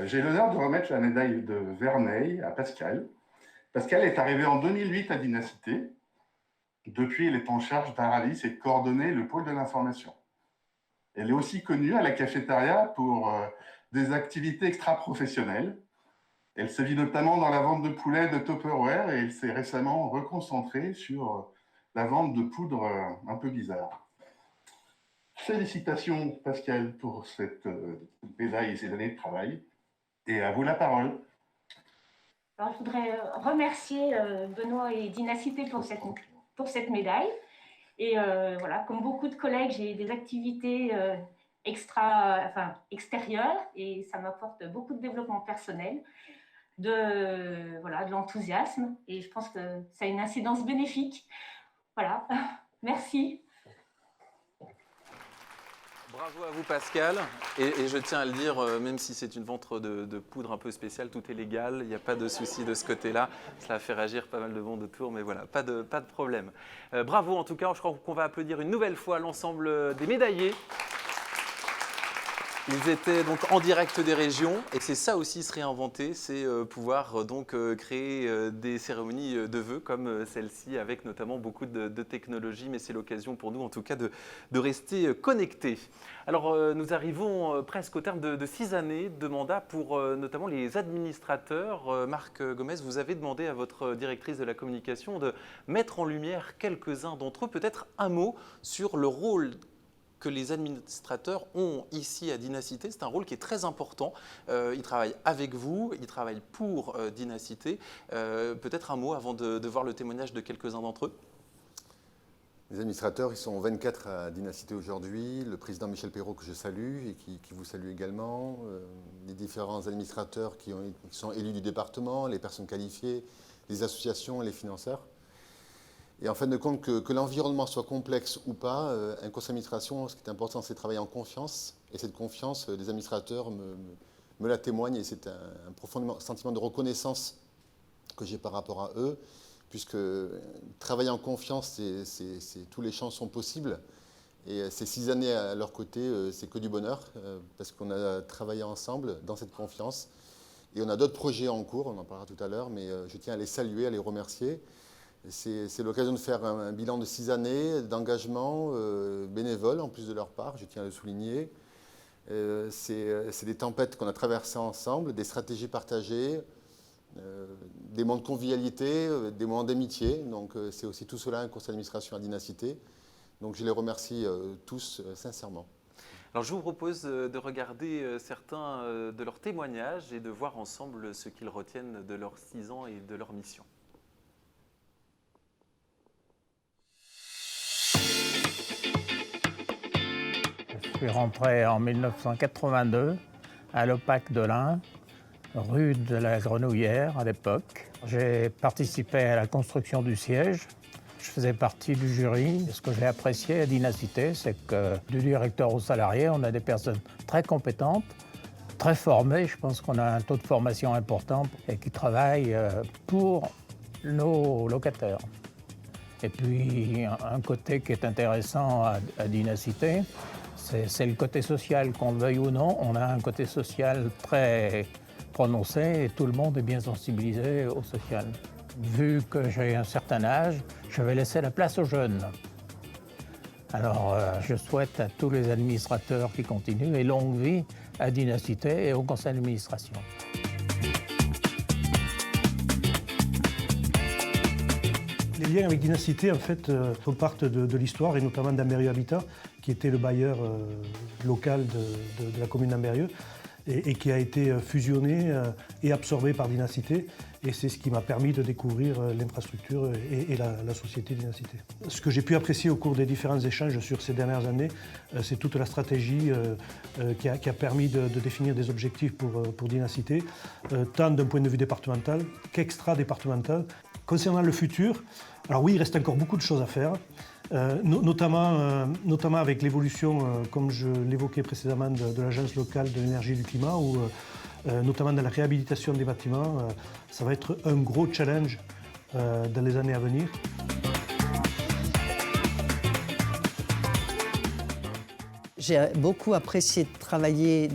J'ai l'honneur de remettre la médaille de Vermeil à Pascal. Pascal est arrivé en 2008 à Dynacité. Depuis, elle est en charge d'Aralis et de coordonner le pôle de l'information. Elle est aussi connue à la cafétéria pour des activités extra-professionnelles. Elle sévit notamment dans la vente de poulets de Tupperware et elle s'est récemment reconcentrée sur la vente de poudre un peu bizarre. Félicitations Pascal pour cette médaille et ces années de travail. Et à vous la parole. Alors, je voudrais remercier Benoît et Dynacité pour cette médaille. Et voilà, comme beaucoup de collègues, j'ai des activités extérieures et ça m'apporte beaucoup de développement personnel, de l'enthousiasme et je pense que ça a une incidence bénéfique. Voilà, merci. Bravo à vous Pascal, et je tiens à le dire, même si c'est une vente de poudre un peu spéciale, tout est légal, il n'y a pas de souci de ce côté-là, cela a fait réagir pas mal de monde autour, mais voilà, pas de problème. Bravo en tout cas, je crois qu'on va applaudir une nouvelle fois l'ensemble des médaillés. Ils étaient donc en direct des régions et c'est ça aussi se réinventer, c'est pouvoir donc créer des cérémonies de vœux comme celle-ci avec notamment beaucoup de technologie, mais c'est l'occasion pour nous en tout cas de rester connectés. Alors nous arrivons presque au terme de 6 années de mandat pour notamment les administrateurs. Marc Gomez, vous avez demandé à votre directrice de la communication de mettre en lumière quelques-uns d'entre eux, peut-être un mot sur le rôle que les administrateurs ont ici à Dynacité. C'est un rôle qui est très important. Ils travaillent avec vous, ils travaillent pour Dynacité. Peut-être un mot avant de voir le témoignage de quelques-uns d'entre eux. Les administrateurs, ils sont 24 à Dynacité aujourd'hui. Le président Michel Perrault que je salue et qui vous salue également. Les différents administrateurs qui sont élus du département, les personnes qualifiées, les associations et les financeurs. Et en fin de compte, que l'environnement soit complexe ou pas, un conseil d'administration, ce qui est important, c'est de travailler en confiance. Et cette confiance, les administrateurs me la témoignent. Et c'est un profond sentiment de reconnaissance que j'ai par rapport à eux. Puisque travailler en confiance, tous les champs sont possibles. Et ces 6 années à leur côté, c'est que du bonheur. Parce qu'on a travaillé ensemble dans cette confiance. Et on a d'autres projets en cours, on en parlera tout à l'heure. Mais je tiens à les saluer, à les remercier. C'est l'occasion de faire un bilan de 6 années d'engagement bénévole en plus de leur part, je tiens à le souligner. C'est des tempêtes qu'on a traversées ensemble, des stratégies partagées, des moments de convivialité, des moments d'amitié. Donc c'est aussi tout cela un conseil d'administration à Dynacité. Donc je les remercie tous sincèrement. Alors je vous propose de regarder certains de leurs témoignages et de voir ensemble ce qu'ils retiennent de leurs 6 ans et de leur mission. Je suis rentré en 1982 à l'OPAC de l'Ain, rue de la Grenouillère à l'époque. J'ai participé à la construction du siège. Je faisais partie du jury. Ce que j'ai apprécié à Dynacité, c'est que du directeur aux salariés, on a des personnes très compétentes, très formées. Je pense qu'on a un taux de formation important et qui travaillent pour nos locataires. Et puis, un côté qui est intéressant à Dynacité, c'est le côté social, qu'on le veuille ou non. On a un côté social très prononcé et tout le monde est bien sensibilisé au social. Vu que j'ai un certain âge, je vais laisser la place aux jeunes. Alors, je souhaite à tous les administrateurs qui continuent et longue vie à Dynacité et au conseil d'administration. Les liens avec Dynacité, en fait, repartent de l'histoire, et notamment d'Ambérieux Habitat, qui était le bailleur local de la commune d'Ambérieux, et qui a été fusionné et absorbé par Dynacité. Et c'est ce qui m'a permis de découvrir l'infrastructure et la société Dynacité. Ce que j'ai pu apprécier au cours des différents échanges sur ces dernières années, c'est toute la stratégie qui a permis de définir des objectifs pour Dynacité, tant d'un point de vue départemental qu'extra-départemental. Concernant le futur, alors oui, il reste encore beaucoup de choses à faire, notamment avec l'évolution, comme je l'évoquais précédemment, de l'Agence locale de l'énergie et du climat, où notamment dans la réhabilitation des bâtiments, ça va être un gros challenge dans les années à venir. J'ai beaucoup apprécié de travailler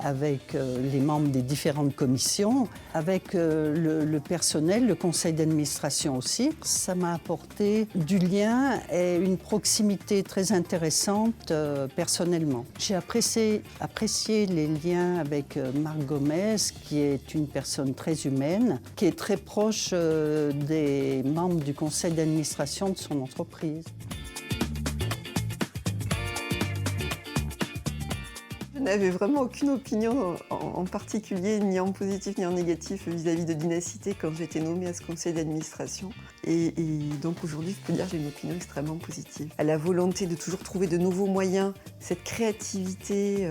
avec les membres des différentes commissions, avec le personnel, le conseil d'administration aussi. Ça m'a apporté du lien et une proximité très intéressante personnellement. J'ai apprécié les liens avec Marc Gomez, qui est une personne très humaine, qui est très proche des membres du conseil d'administration de son entreprise. Je n'avais vraiment aucune opinion en particulier, ni en positif ni en négatif vis-à-vis de Dynacité quand j'étais nommée à ce conseil d'administration. Et donc aujourd'hui, je peux dire que j'ai une opinion extrêmement positive. À la volonté de toujours trouver de nouveaux moyens, cette créativité,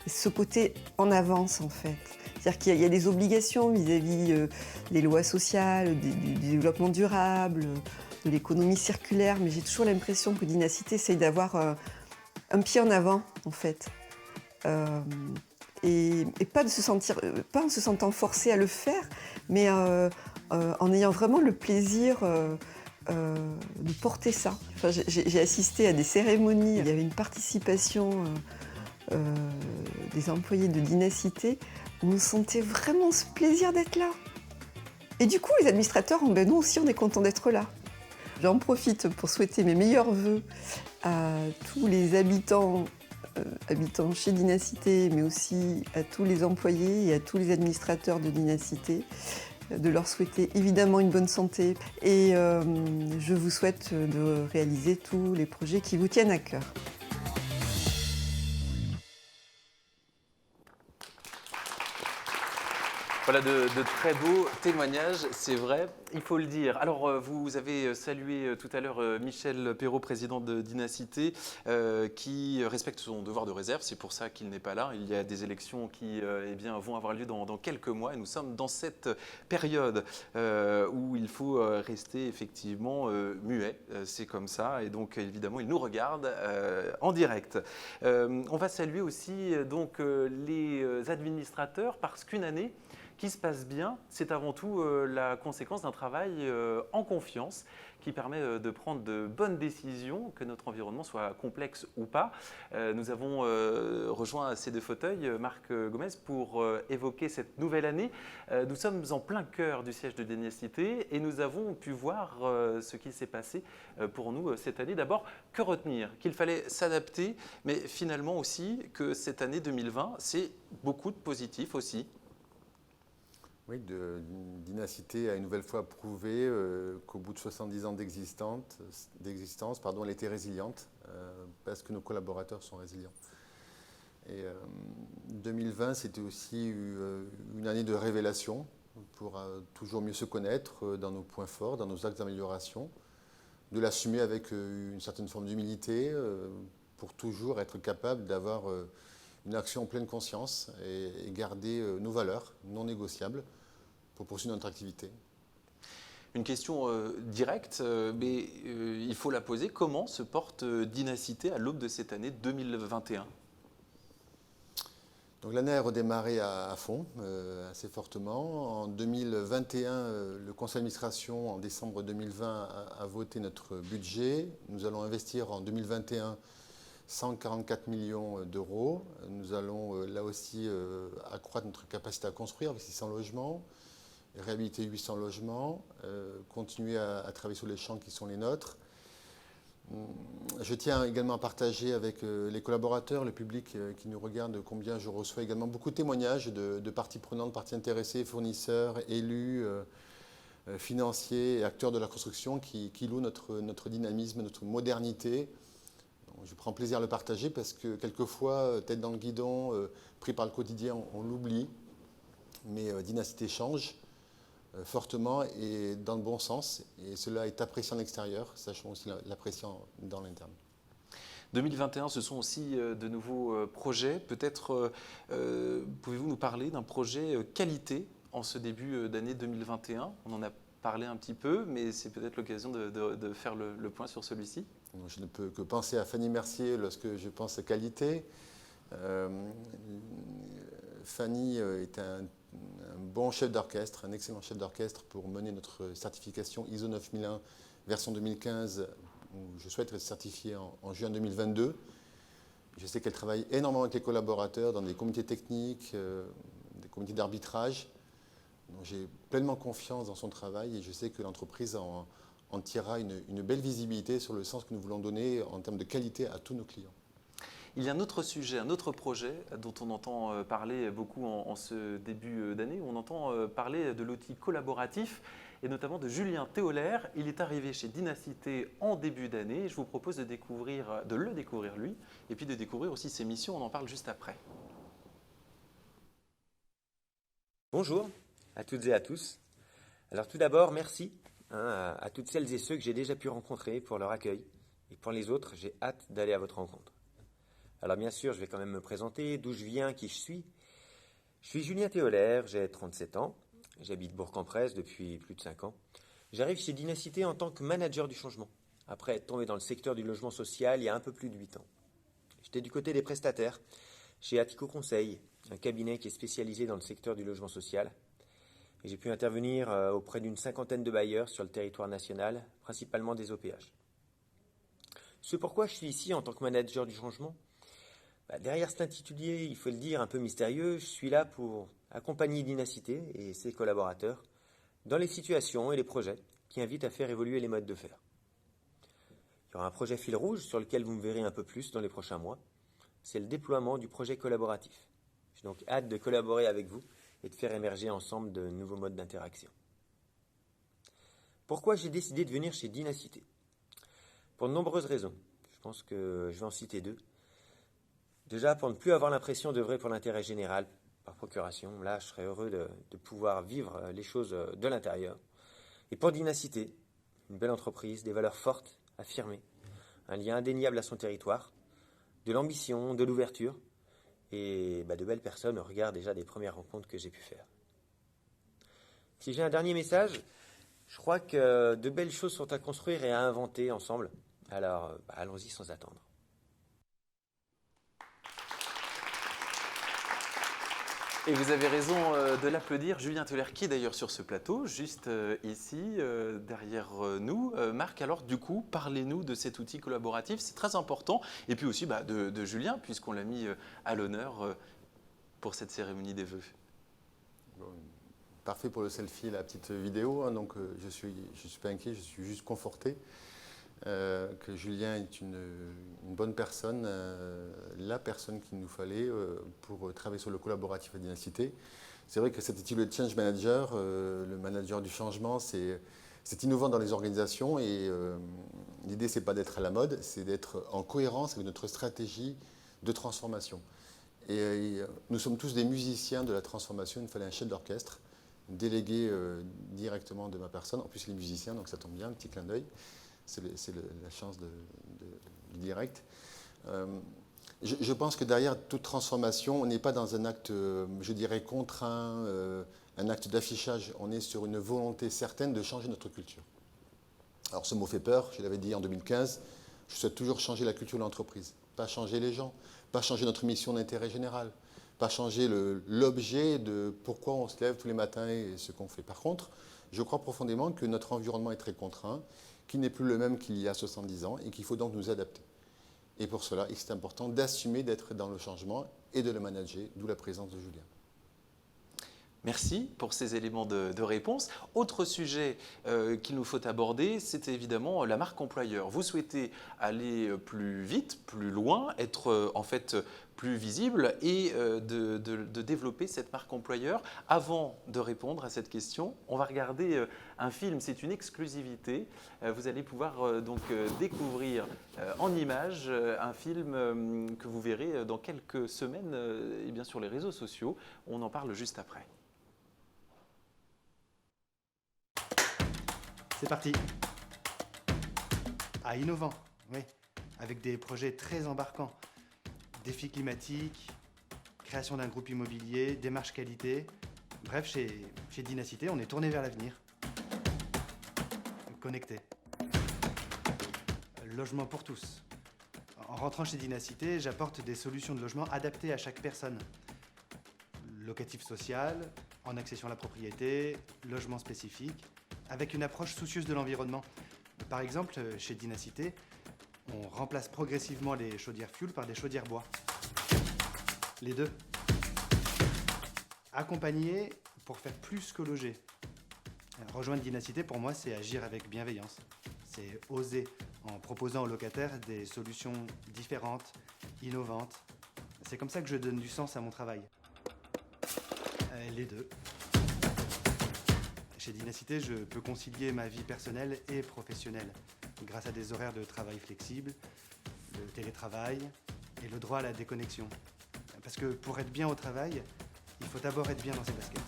ce côté en avance en fait. C'est-à-dire qu'il y a des obligations vis-à-vis des lois sociales, du développement durable, de l'économie circulaire, mais j'ai toujours l'impression que Dynacité essaye d'avoir un pied en avant en fait. Et pas en se sentant forcé à le faire, mais en ayant vraiment le plaisir de porter ça. Enfin, j'ai assisté à des cérémonies, il y avait une participation des employés de Dynacité, où on sentait vraiment ce plaisir d'être là. Et du coup, les administrateurs, nous aussi, on est contents d'être là. J'en profite pour souhaiter mes meilleurs vœux à tous les habitants chez Dynacité, mais aussi à tous les employés et à tous les administrateurs de Dynacité, de leur souhaiter évidemment une bonne santé. Et je vous souhaite de réaliser tous les projets qui vous tiennent à cœur. Voilà de très beaux témoignages, c'est vrai, il faut le dire. Alors, vous avez salué tout à l'heure Michel Perrault, président de Dynacité, qui respecte son devoir de réserve. C'est pour ça qu'il n'est pas là. Il y a des élections qui vont avoir lieu dans quelques mois. Et nous sommes dans cette période où il faut rester effectivement muet. C'est comme ça. Et donc, évidemment, il nous regarde en direct. On va saluer aussi donc, les administrateurs parce qu'une année qui se passe bien, c'est avant tout la conséquence d'un travail en confiance qui permet de prendre de bonnes décisions, que notre environnement soit complexe ou pas. Nous avons rejoint ces deux fauteuils, Marc Gomez, pour évoquer cette nouvelle année. Nous sommes en plein cœur du siège de Dynacité et nous avons pu voir ce qui s'est passé pour nous cette année. D'abord, que retenir? Qu'il fallait s'adapter, mais finalement aussi que cette année 2020, c'est beaucoup de positifs aussi. Oui, Dynacité a une nouvelle fois prouvé qu'au bout de 70 ans d'existence, elle était résiliente, parce que nos collaborateurs sont résilients. Et 2020, c'était aussi une année de révélation pour toujours mieux se connaître dans nos points forts, dans nos axes d'amélioration, de l'assumer avec une certaine forme d'humilité pour toujours être capable d'avoir une action en pleine conscience et garder nos valeurs non négociables pour poursuivre notre activité. Une question directe, mais il faut la poser. Comment se porte Dynacité à l'aube de cette année 2021 ? Donc l'année a redémarré à fond, assez fortement. En 2021, le conseil d'administration, en décembre 2020, a voté notre budget. Nous allons investir en 2021 144 millions d'euros. Nous allons là aussi accroître notre capacité à construire avec 600 logements, réhabiliter 800 logements, continuer à travailler sur les champs qui sont les nôtres. Je tiens également à partager avec les collaborateurs, le public qui nous regarde, combien je reçois également beaucoup de témoignages de parties prenantes, parties intéressées, fournisseurs, élus, financiers et acteurs de la construction qui louent notre dynamisme, notre modernité. Donc, je prends plaisir à le partager parce que quelquefois, tête dans le guidon, pris par le quotidien, on l'oublie. Mais Dynacité change fortement et dans le bon sens, et cela est apprécié en extérieur, sachons aussi l'apprécier dans l'interne. 2021, ce sont aussi de nouveaux projets. Peut-être pouvez-vous nous parler d'un projet qualité en ce début d'année 2021 ? On en a parlé un petit peu, mais c'est peut-être l'occasion de faire le point sur celui-ci. Je ne peux que penser à Fanny Mercier lorsque je pense à qualité. Fanny est un bon chef d'orchestre, un excellent chef d'orchestre pour mener notre certification ISO 9001 version 2015, où je souhaite être certifié en juin 2022. Je sais qu'elle travaille énormément avec les collaborateurs dans des comités techniques, des comités d'arbitrage. J'ai pleinement confiance dans son travail et je sais que l'entreprise en tirera une belle visibilité sur le sens que nous voulons donner en termes de qualité à tous nos clients. Il y a un autre sujet, un autre projet dont on entend parler beaucoup en ce début d'année. On entend parler de l'outil collaboratif et notamment de Julien Théolaire. Il est arrivé chez Dynacité en début d'année. Je vous propose de le découvrir lui et puis de découvrir aussi ses missions. On en parle juste après. Bonjour à toutes et à tous. Alors tout d'abord, merci à toutes celles et ceux que j'ai déjà pu rencontrer pour leur accueil. Et pour les autres, j'ai hâte d'aller à votre rencontre. Alors bien sûr, je vais quand même me présenter, d'où je viens, qui je suis. Je suis Julien Théolaire, j'ai 37 ans, j'habite Bourg-en-Bresse depuis plus de 5 ans. J'arrive chez Dynacité en tant que manager du changement, après être tombé dans le secteur du logement social il y a un peu plus de 8 ans. J'étais du côté des prestataires, chez Attico Conseil, un cabinet qui est spécialisé dans le secteur du logement social. Et j'ai pu intervenir auprès d'une 50aine de bailleurs sur le territoire national, principalement des OPH. Ce pourquoi je suis ici en tant que manager du changement, derrière cet intitulé, il faut le dire, un peu mystérieux, je suis là pour accompagner Dynacité et ses collaborateurs dans les situations et les projets qui invitent à faire évoluer les modes de faire. Il y aura un projet fil rouge sur lequel vous me verrez un peu plus dans les prochains mois. C'est le déploiement du projet collaboratif. J'ai donc hâte de collaborer avec vous et de faire émerger ensemble de nouveaux modes d'interaction. Pourquoi j'ai décidé de venir chez Dynacité ? Pour de nombreuses raisons. Je pense que je vais en citer 2. Déjà, pour ne plus avoir l'impression d'œuvrer pour l'intérêt général par procuration. Là, je serais heureux de pouvoir vivre les choses de l'intérieur. Et pour Dynacité, une belle entreprise, des valeurs fortes, affirmées, un lien indéniable à son territoire, de l'ambition, de l'ouverture, et de belles personnes au regard déjà des premières rencontres que j'ai pu faire. Si j'ai un dernier message, je crois que de belles choses sont à construire et à inventer ensemble. Alors, allons-y sans attendre. Et vous avez raison de l'applaudir. Julien Théolaire, qui est d'ailleurs sur ce plateau, juste ici, derrière nous. Marc, alors du coup, parlez-nous de cet outil collaboratif, c'est très important. Et puis aussi de Julien, puisqu'on l'a mis à l'honneur pour cette cérémonie des vœux. Bon, parfait pour le selfie, la petite vidéo. Hein, donc je suis pas inquiet, je suis juste conforté. Que Julien est une bonne personne, la personne qu'il nous fallait pour travailler sur le collaboratif à Dynacité. C'est vrai que cet outil, le Change Manager, le manager du changement, c'est innovant dans les organisations et l'idée, c'est pas d'être à la mode, c'est d'être en cohérence avec notre stratégie de transformation. Et nous sommes tous des musiciens de la transformation, il nous fallait un chef d'orchestre, délégué directement de ma personne. En plus, il est musicien, donc ça tombe bien, un petit clin d'œil. C'est la chance du direct. Je pense que derrière toute transformation, on n'est pas dans un acte, je dirais, contraint, un acte d'affichage. On est sur une volonté certaine de changer notre culture. Alors ce mot fait peur, je l'avais dit en 2015, je souhaite toujours changer la culture de l'entreprise. Pas changer les gens, pas changer notre mission d'intérêt général, pas changer l'objet de pourquoi on se lève tous les matins et ce qu'on fait. Par contre, je crois profondément que notre environnement est très contraint, qu'il n'est plus le même qu'il y a 70 ans et qu'il faut donc nous adapter. Et pour cela, c'est important d'assumer d'être dans le changement et de le manager, d'où la présence de Julien. Merci pour ces éléments de réponse. Autre sujet qu'il nous faut aborder, c'est évidemment la marque employeur. Vous souhaitez aller plus vite, plus loin, être en fait plus visible et de développer cette marque employeur. Avant de répondre à cette question, on va regarder un film, c'est une exclusivité. Vous allez pouvoir donc découvrir en images un film que vous verrez dans quelques semaines et bien sur les réseaux sociaux. On en parle juste après. C'est parti. Ah, innovant, oui, avec des projets très embarquants. Défis climatiques, création d'un groupe immobilier, démarche qualité. Bref, chez Dynacité, on est tourné vers l'avenir. Connecté. Logement pour tous. En rentrant chez Dynacité, j'apporte des solutions de logement adaptées à chaque personne. Locatif social, en accession à la propriété, logement spécifique, avec une approche soucieuse de l'environnement. Par exemple, chez Dynacité, on remplace progressivement les chaudières fuel par des chaudières bois. Les deux. Accompagner pour faire plus que loger. Rejoindre Dynacité, pour moi, c'est agir avec bienveillance. C'est oser en proposant aux locataires des solutions différentes, innovantes. C'est comme ça que je donne du sens à mon travail. Les deux. Chez Dynacité, je peux concilier ma vie personnelle et professionnelle grâce à des horaires de travail flexibles, le télétravail et le droit à la déconnexion. Parce que pour être bien au travail, il faut d'abord être bien dans ses baskets.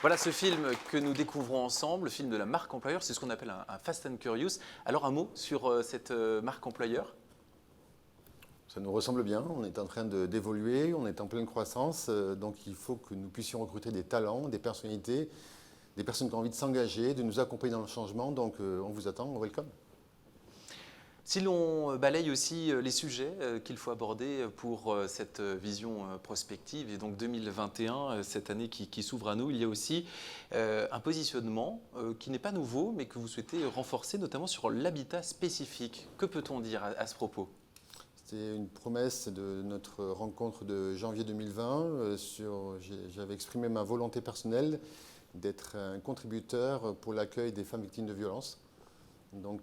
Voilà ce film que nous découvrons ensemble, le film de la marque employeur, c'est ce qu'on appelle un Fast and Curious. Alors un mot sur cette marque employeur ? Ça nous ressemble bien, on est en train d'évoluer, on est en pleine croissance, donc il faut que nous puissions recruter des talents, des personnalités, des personnes qui ont envie de s'engager, de nous accompagner dans le changement, donc on vous attend, welcome. Si l'on balaye aussi les sujets qu'il faut aborder pour cette vision prospective, et donc 2021, cette année qui s'ouvre à nous, il y a aussi un positionnement qui n'est pas nouveau, mais que vous souhaitez renforcer, notamment sur l'habitat spécifique. Que peut-on dire à ce propos ? C'était une promesse de notre rencontre de janvier 2020. J'avais exprimé ma volonté personnelle d'être un contributeur pour l'accueil des femmes victimes de violences. Donc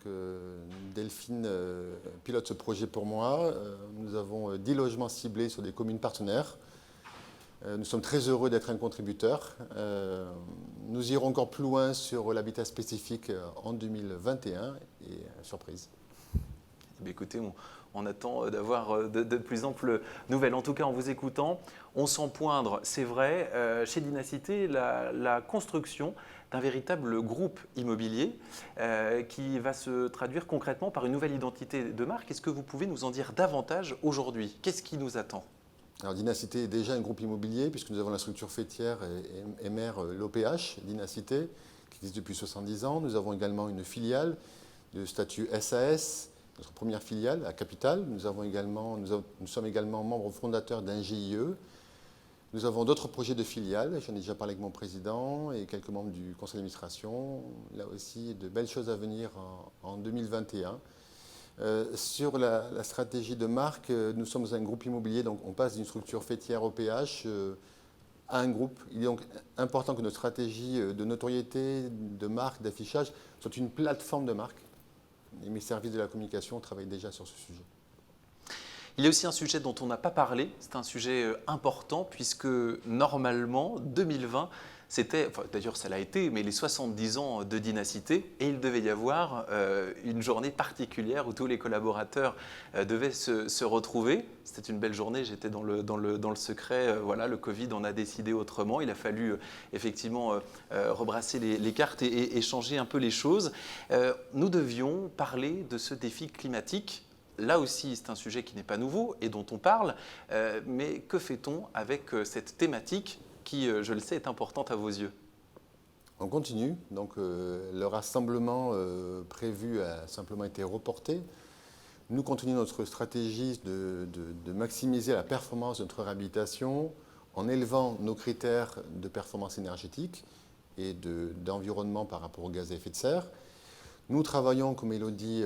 Delphine pilote ce projet pour moi. Nous avons 10 logements ciblés sur des communes partenaires. Nous sommes très heureux d'être un contributeur. Nous irons encore plus loin sur l'habitat spécifique en 2021 et surprise. Écoutez, on attend d'avoir de plus amples nouvelles. En tout cas, en vous écoutant, on sent poindre, c'est vrai, chez Dynacité, la construction d'un véritable groupe immobilier qui va se traduire concrètement par une nouvelle identité de marque. Est-ce que vous pouvez nous en dire davantage aujourd'hui ? Qu'est-ce qui nous attend ? Alors Dynacité est déjà un groupe immobilier puisque nous avons la structure faîtière et mère l'OPH, Dynacité, qui existe depuis 70 ans. Nous avons également une filiale de statut SAS, notre première filiale à Capitale. Nous sommes également membres fondateurs d'un GIE. Nous avons d'autres projets de filiales, j'en ai déjà parlé avec mon président et quelques membres du conseil d'administration. Là aussi, de belles choses à venir en 2021. Sur la stratégie de marque, nous sommes un groupe immobilier, donc on passe d'une structure faîtière OPH à un groupe. Il est donc important que notre stratégie de notoriété, de marque, d'affichage soit une plateforme de marque. Et mes services de la communication travaillent déjà sur ce sujet. Il y a aussi un sujet dont on n'a pas parlé, c'est un sujet important puisque normalement 2020 c'était, d'ailleurs ça l'a été, mais les 70 ans de Dynacité et il devait y avoir une journée particulière où tous les collaborateurs devaient se retrouver. C'était une belle journée, j'étais dans le secret, voilà, le Covid en a décidé autrement, il a fallu effectivement rebrasser les cartes et changer un peu les choses. Nous devions parler de ce défi climatique. Là aussi, c'est un sujet qui n'est pas nouveau et dont on parle, mais que fait-on avec cette thématique qui, je le sais, est importante à vos yeux ? On continue, donc le rassemblement prévu a simplement été reporté. Nous continuons notre stratégie de maximiser la performance de notre réhabilitation en élevant nos critères de performance énergétique et d'environnement par rapport aux gaz à effet de serre. Nous travaillons, comme Élodie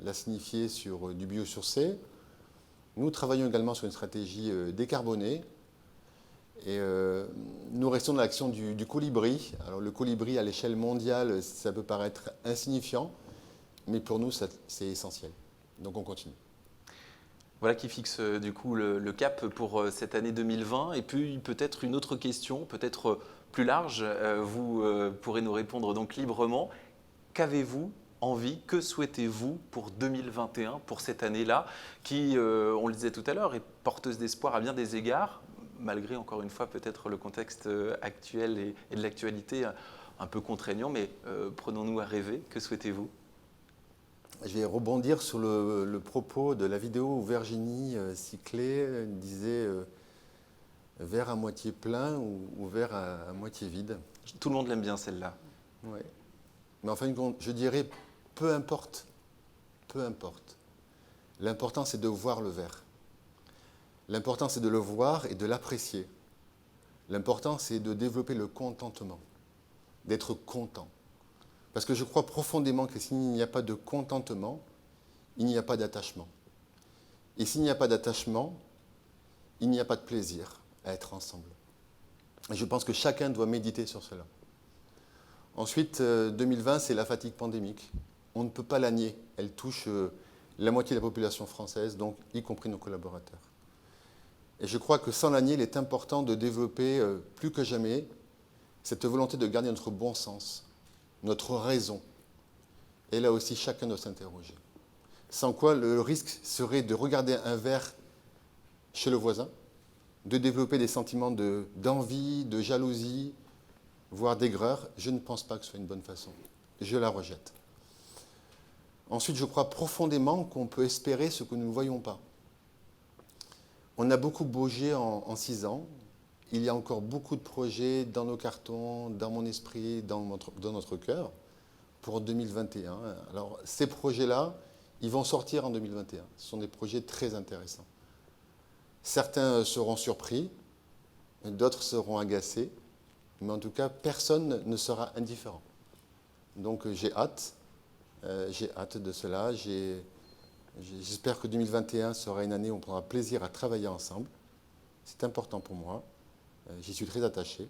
l'a signifié, sur du biosourcé. Nous travaillons également sur une stratégie décarbonée. Et nous restons dans l'action du colibri. Alors le colibri à l'échelle mondiale, ça peut paraître insignifiant, mais pour nous, c'est essentiel. Donc on continue. Voilà qui fixe du coup le cap pour cette année 2020. Et puis peut-être une autre question, peut-être plus large. Vous pourrez nous répondre donc librement. Qu'avez-vous envie, que souhaitez-vous pour 2021, pour cette année-là, qui, on le disait tout à l'heure, est porteuse d'espoir à bien des égards, malgré encore une fois peut-être le contexte actuel et de l'actualité un peu contraignant, mais prenons-nous à rêver. Que souhaitez-vous ? Je vais rebondir sur le propos de la vidéo où Virginie Siclé disait verre à moitié plein ou verre à moitié vide. Tout le monde l'aime bien celle-là. Oui. Mais enfin, je dirais peu importe. Peu importe. L'important, c'est de voir le verre. L'important, c'est de le voir et de l'apprécier. L'important, c'est de développer le contentement, d'être content. Parce que je crois profondément que s'il n'y a pas de contentement, il n'y a pas d'attachement. Et s'il n'y a pas d'attachement, il n'y a pas de plaisir à être ensemble. Et je pense que chacun doit méditer sur cela. Ensuite, 2020, c'est la fatigue pandémique. On ne peut pas la nier. Elle touche la moitié de la population française, donc y compris nos collaborateurs. Et je crois que sans la nier, il est important de développer plus que jamais cette volonté de garder notre bon sens, notre raison. Et là aussi, chacun doit s'interroger. Sans quoi, le risque serait de regarder un verre chez le voisin, de développer des sentiments d'envie, de jalousie, voire d'aigreur. Je ne pense pas que ce soit une bonne façon. Je la rejette. Ensuite, je crois profondément qu'on peut espérer ce que nous ne voyons pas. On a beaucoup bougé en 6 ans. Il y a encore beaucoup de projets dans nos cartons, dans mon esprit, dans notre cœur, pour 2021. Alors, ces projets-là, ils vont sortir en 2021. Ce sont des projets très intéressants. Certains seront surpris, d'autres seront agacés, mais en tout cas, personne ne sera indifférent. Donc, j'ai hâte de cela. J'espère que 2021 sera une année où on prendra plaisir à travailler ensemble. C'est important pour moi. J'y suis très attaché.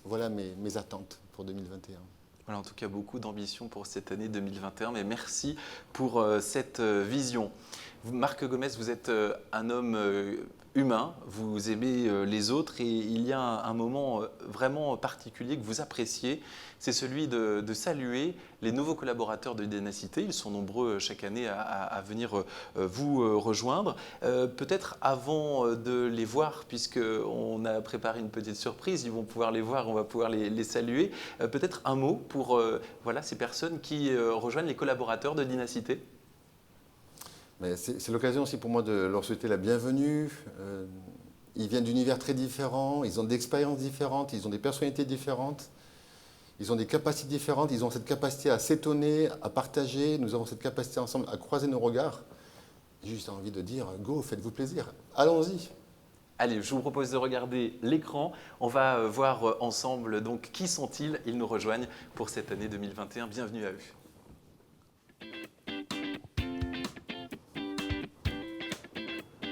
Voilà mes attentes pour 2021. Voilà, en tout cas, beaucoup d'ambition pour cette année 2021, mais merci pour cette vision. Marc Gomes, vous êtes un homme humain, vous aimez les autres et il y a un moment vraiment particulier que vous appréciez, c'est celui de saluer les nouveaux collaborateurs de Dynacité. Ils sont nombreux chaque année à venir vous rejoindre. Peut-être avant de les voir, puisqu'on a préparé une petite surprise, ils vont pouvoir les voir, on va pouvoir les saluer. Peut-être un mot pour voilà, ces personnes qui rejoignent les collaborateurs de Dynacité. C'est l'occasion aussi pour moi de leur souhaiter la bienvenue. Ils viennent d'univers très différents, ils ont des expériences différentes, ils ont des personnalités différentes, ils ont des capacités différentes, ils ont cette capacité à s'étonner, à partager. Nous avons cette capacité ensemble à croiser nos regards. J'ai juste envie de dire, go, faites-vous plaisir, allons-y. Allez, je vous propose de regarder l'écran. On va voir ensemble donc qui sont-ils. Ils nous rejoignent pour cette année 2021. Bienvenue à eux.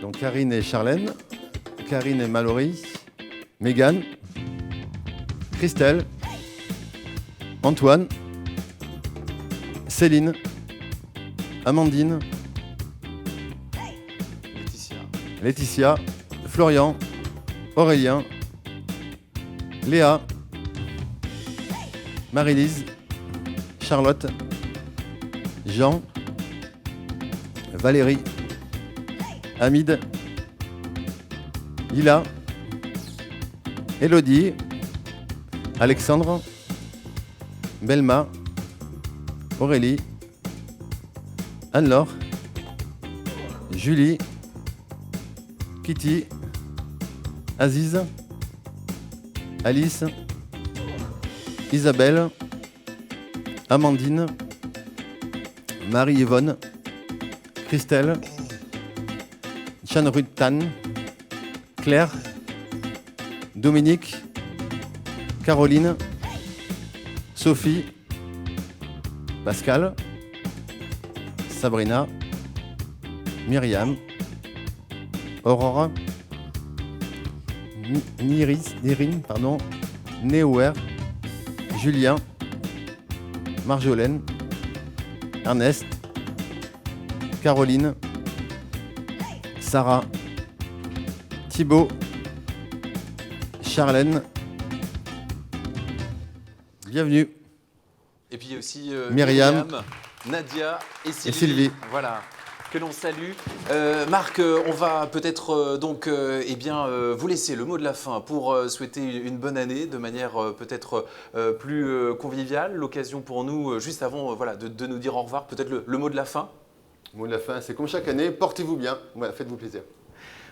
Donc Karine et Charlène, Karine et Mallory, Mégane, Christelle, Antoine, Céline, Amandine, Laetitia, Florian, Aurélien, Léa, Marie-Lise, Charlotte, Jean, Valérie, Hamid, Lila, Élodie, Alexandre, Belma, Aurélie, Anne-Laure, Julie, Kitty, Aziz, Alice, Isabelle, Amandine, Marie-Yvonne, Christelle, Chanrut-Tan, Claire, Dominique, Caroline, Sophie, Pascal, Sabrina, Myriam, Aurora, Nirine, Néouer, Julien, Marjolaine, Ernest, Caroline, Sarah, Thibaut, Charlène. Bienvenue. Et puis aussi Myriam, Nadia et Sylvie. Sylvie. Voilà, que l'on salue. Marc, on va peut-être vous laisser le mot de la fin pour souhaiter une bonne année de manière peut-être plus conviviale. L'occasion pour nous, juste avant de nous dire au revoir, peut-être le mot de la fin. Le mot de la fin, c'est comme chaque année, portez-vous bien, voilà, faites-vous plaisir.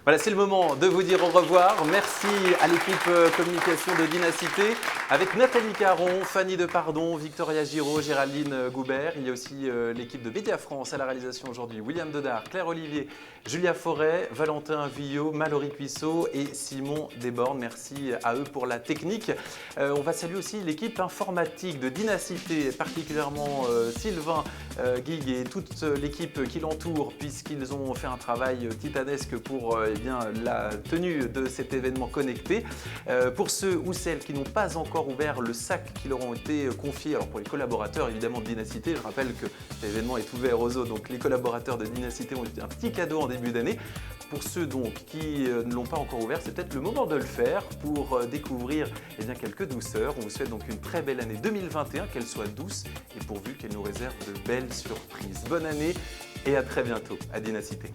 Voilà, c'est le moment de vous dire au revoir. Merci à l'équipe communication de Dynacité avec Nathalie Caron, Fanny Depardon, Victoria Giraud, Géraldine Goubert. Il y a aussi l'équipe de Média France à la réalisation aujourd'hui. William Dodard, Claire Olivier, Julia Forêt, Valentin Villot, Mallory Cuissot et Simon Desbornes. Merci à eux pour la technique. On va saluer aussi l'équipe informatique de Dynacité, particulièrement Sylvain Guigues et toute l'équipe qui l'entoure, puisqu'ils ont fait un travail titanesque pour la tenue de cet événement connecté. Pour ceux ou celles qui n'ont pas encore ouvert le sac qui leur ont été confiés, alors pour les collaborateurs évidemment de Dynacité, je rappelle que cet événement est ouvert aux autres, donc les collaborateurs de Dynacité ont eu un petit cadeau en début d'année. Pour ceux donc qui ne l'ont pas encore ouvert, c'est peut-être le moment de le faire pour découvrir quelques douceurs. On vous souhaite donc une très belle année 2021, qu'elle soit douce et pourvu qu'elle nous réserve de belles surprises. Bonne année et à très bientôt à Dynacité.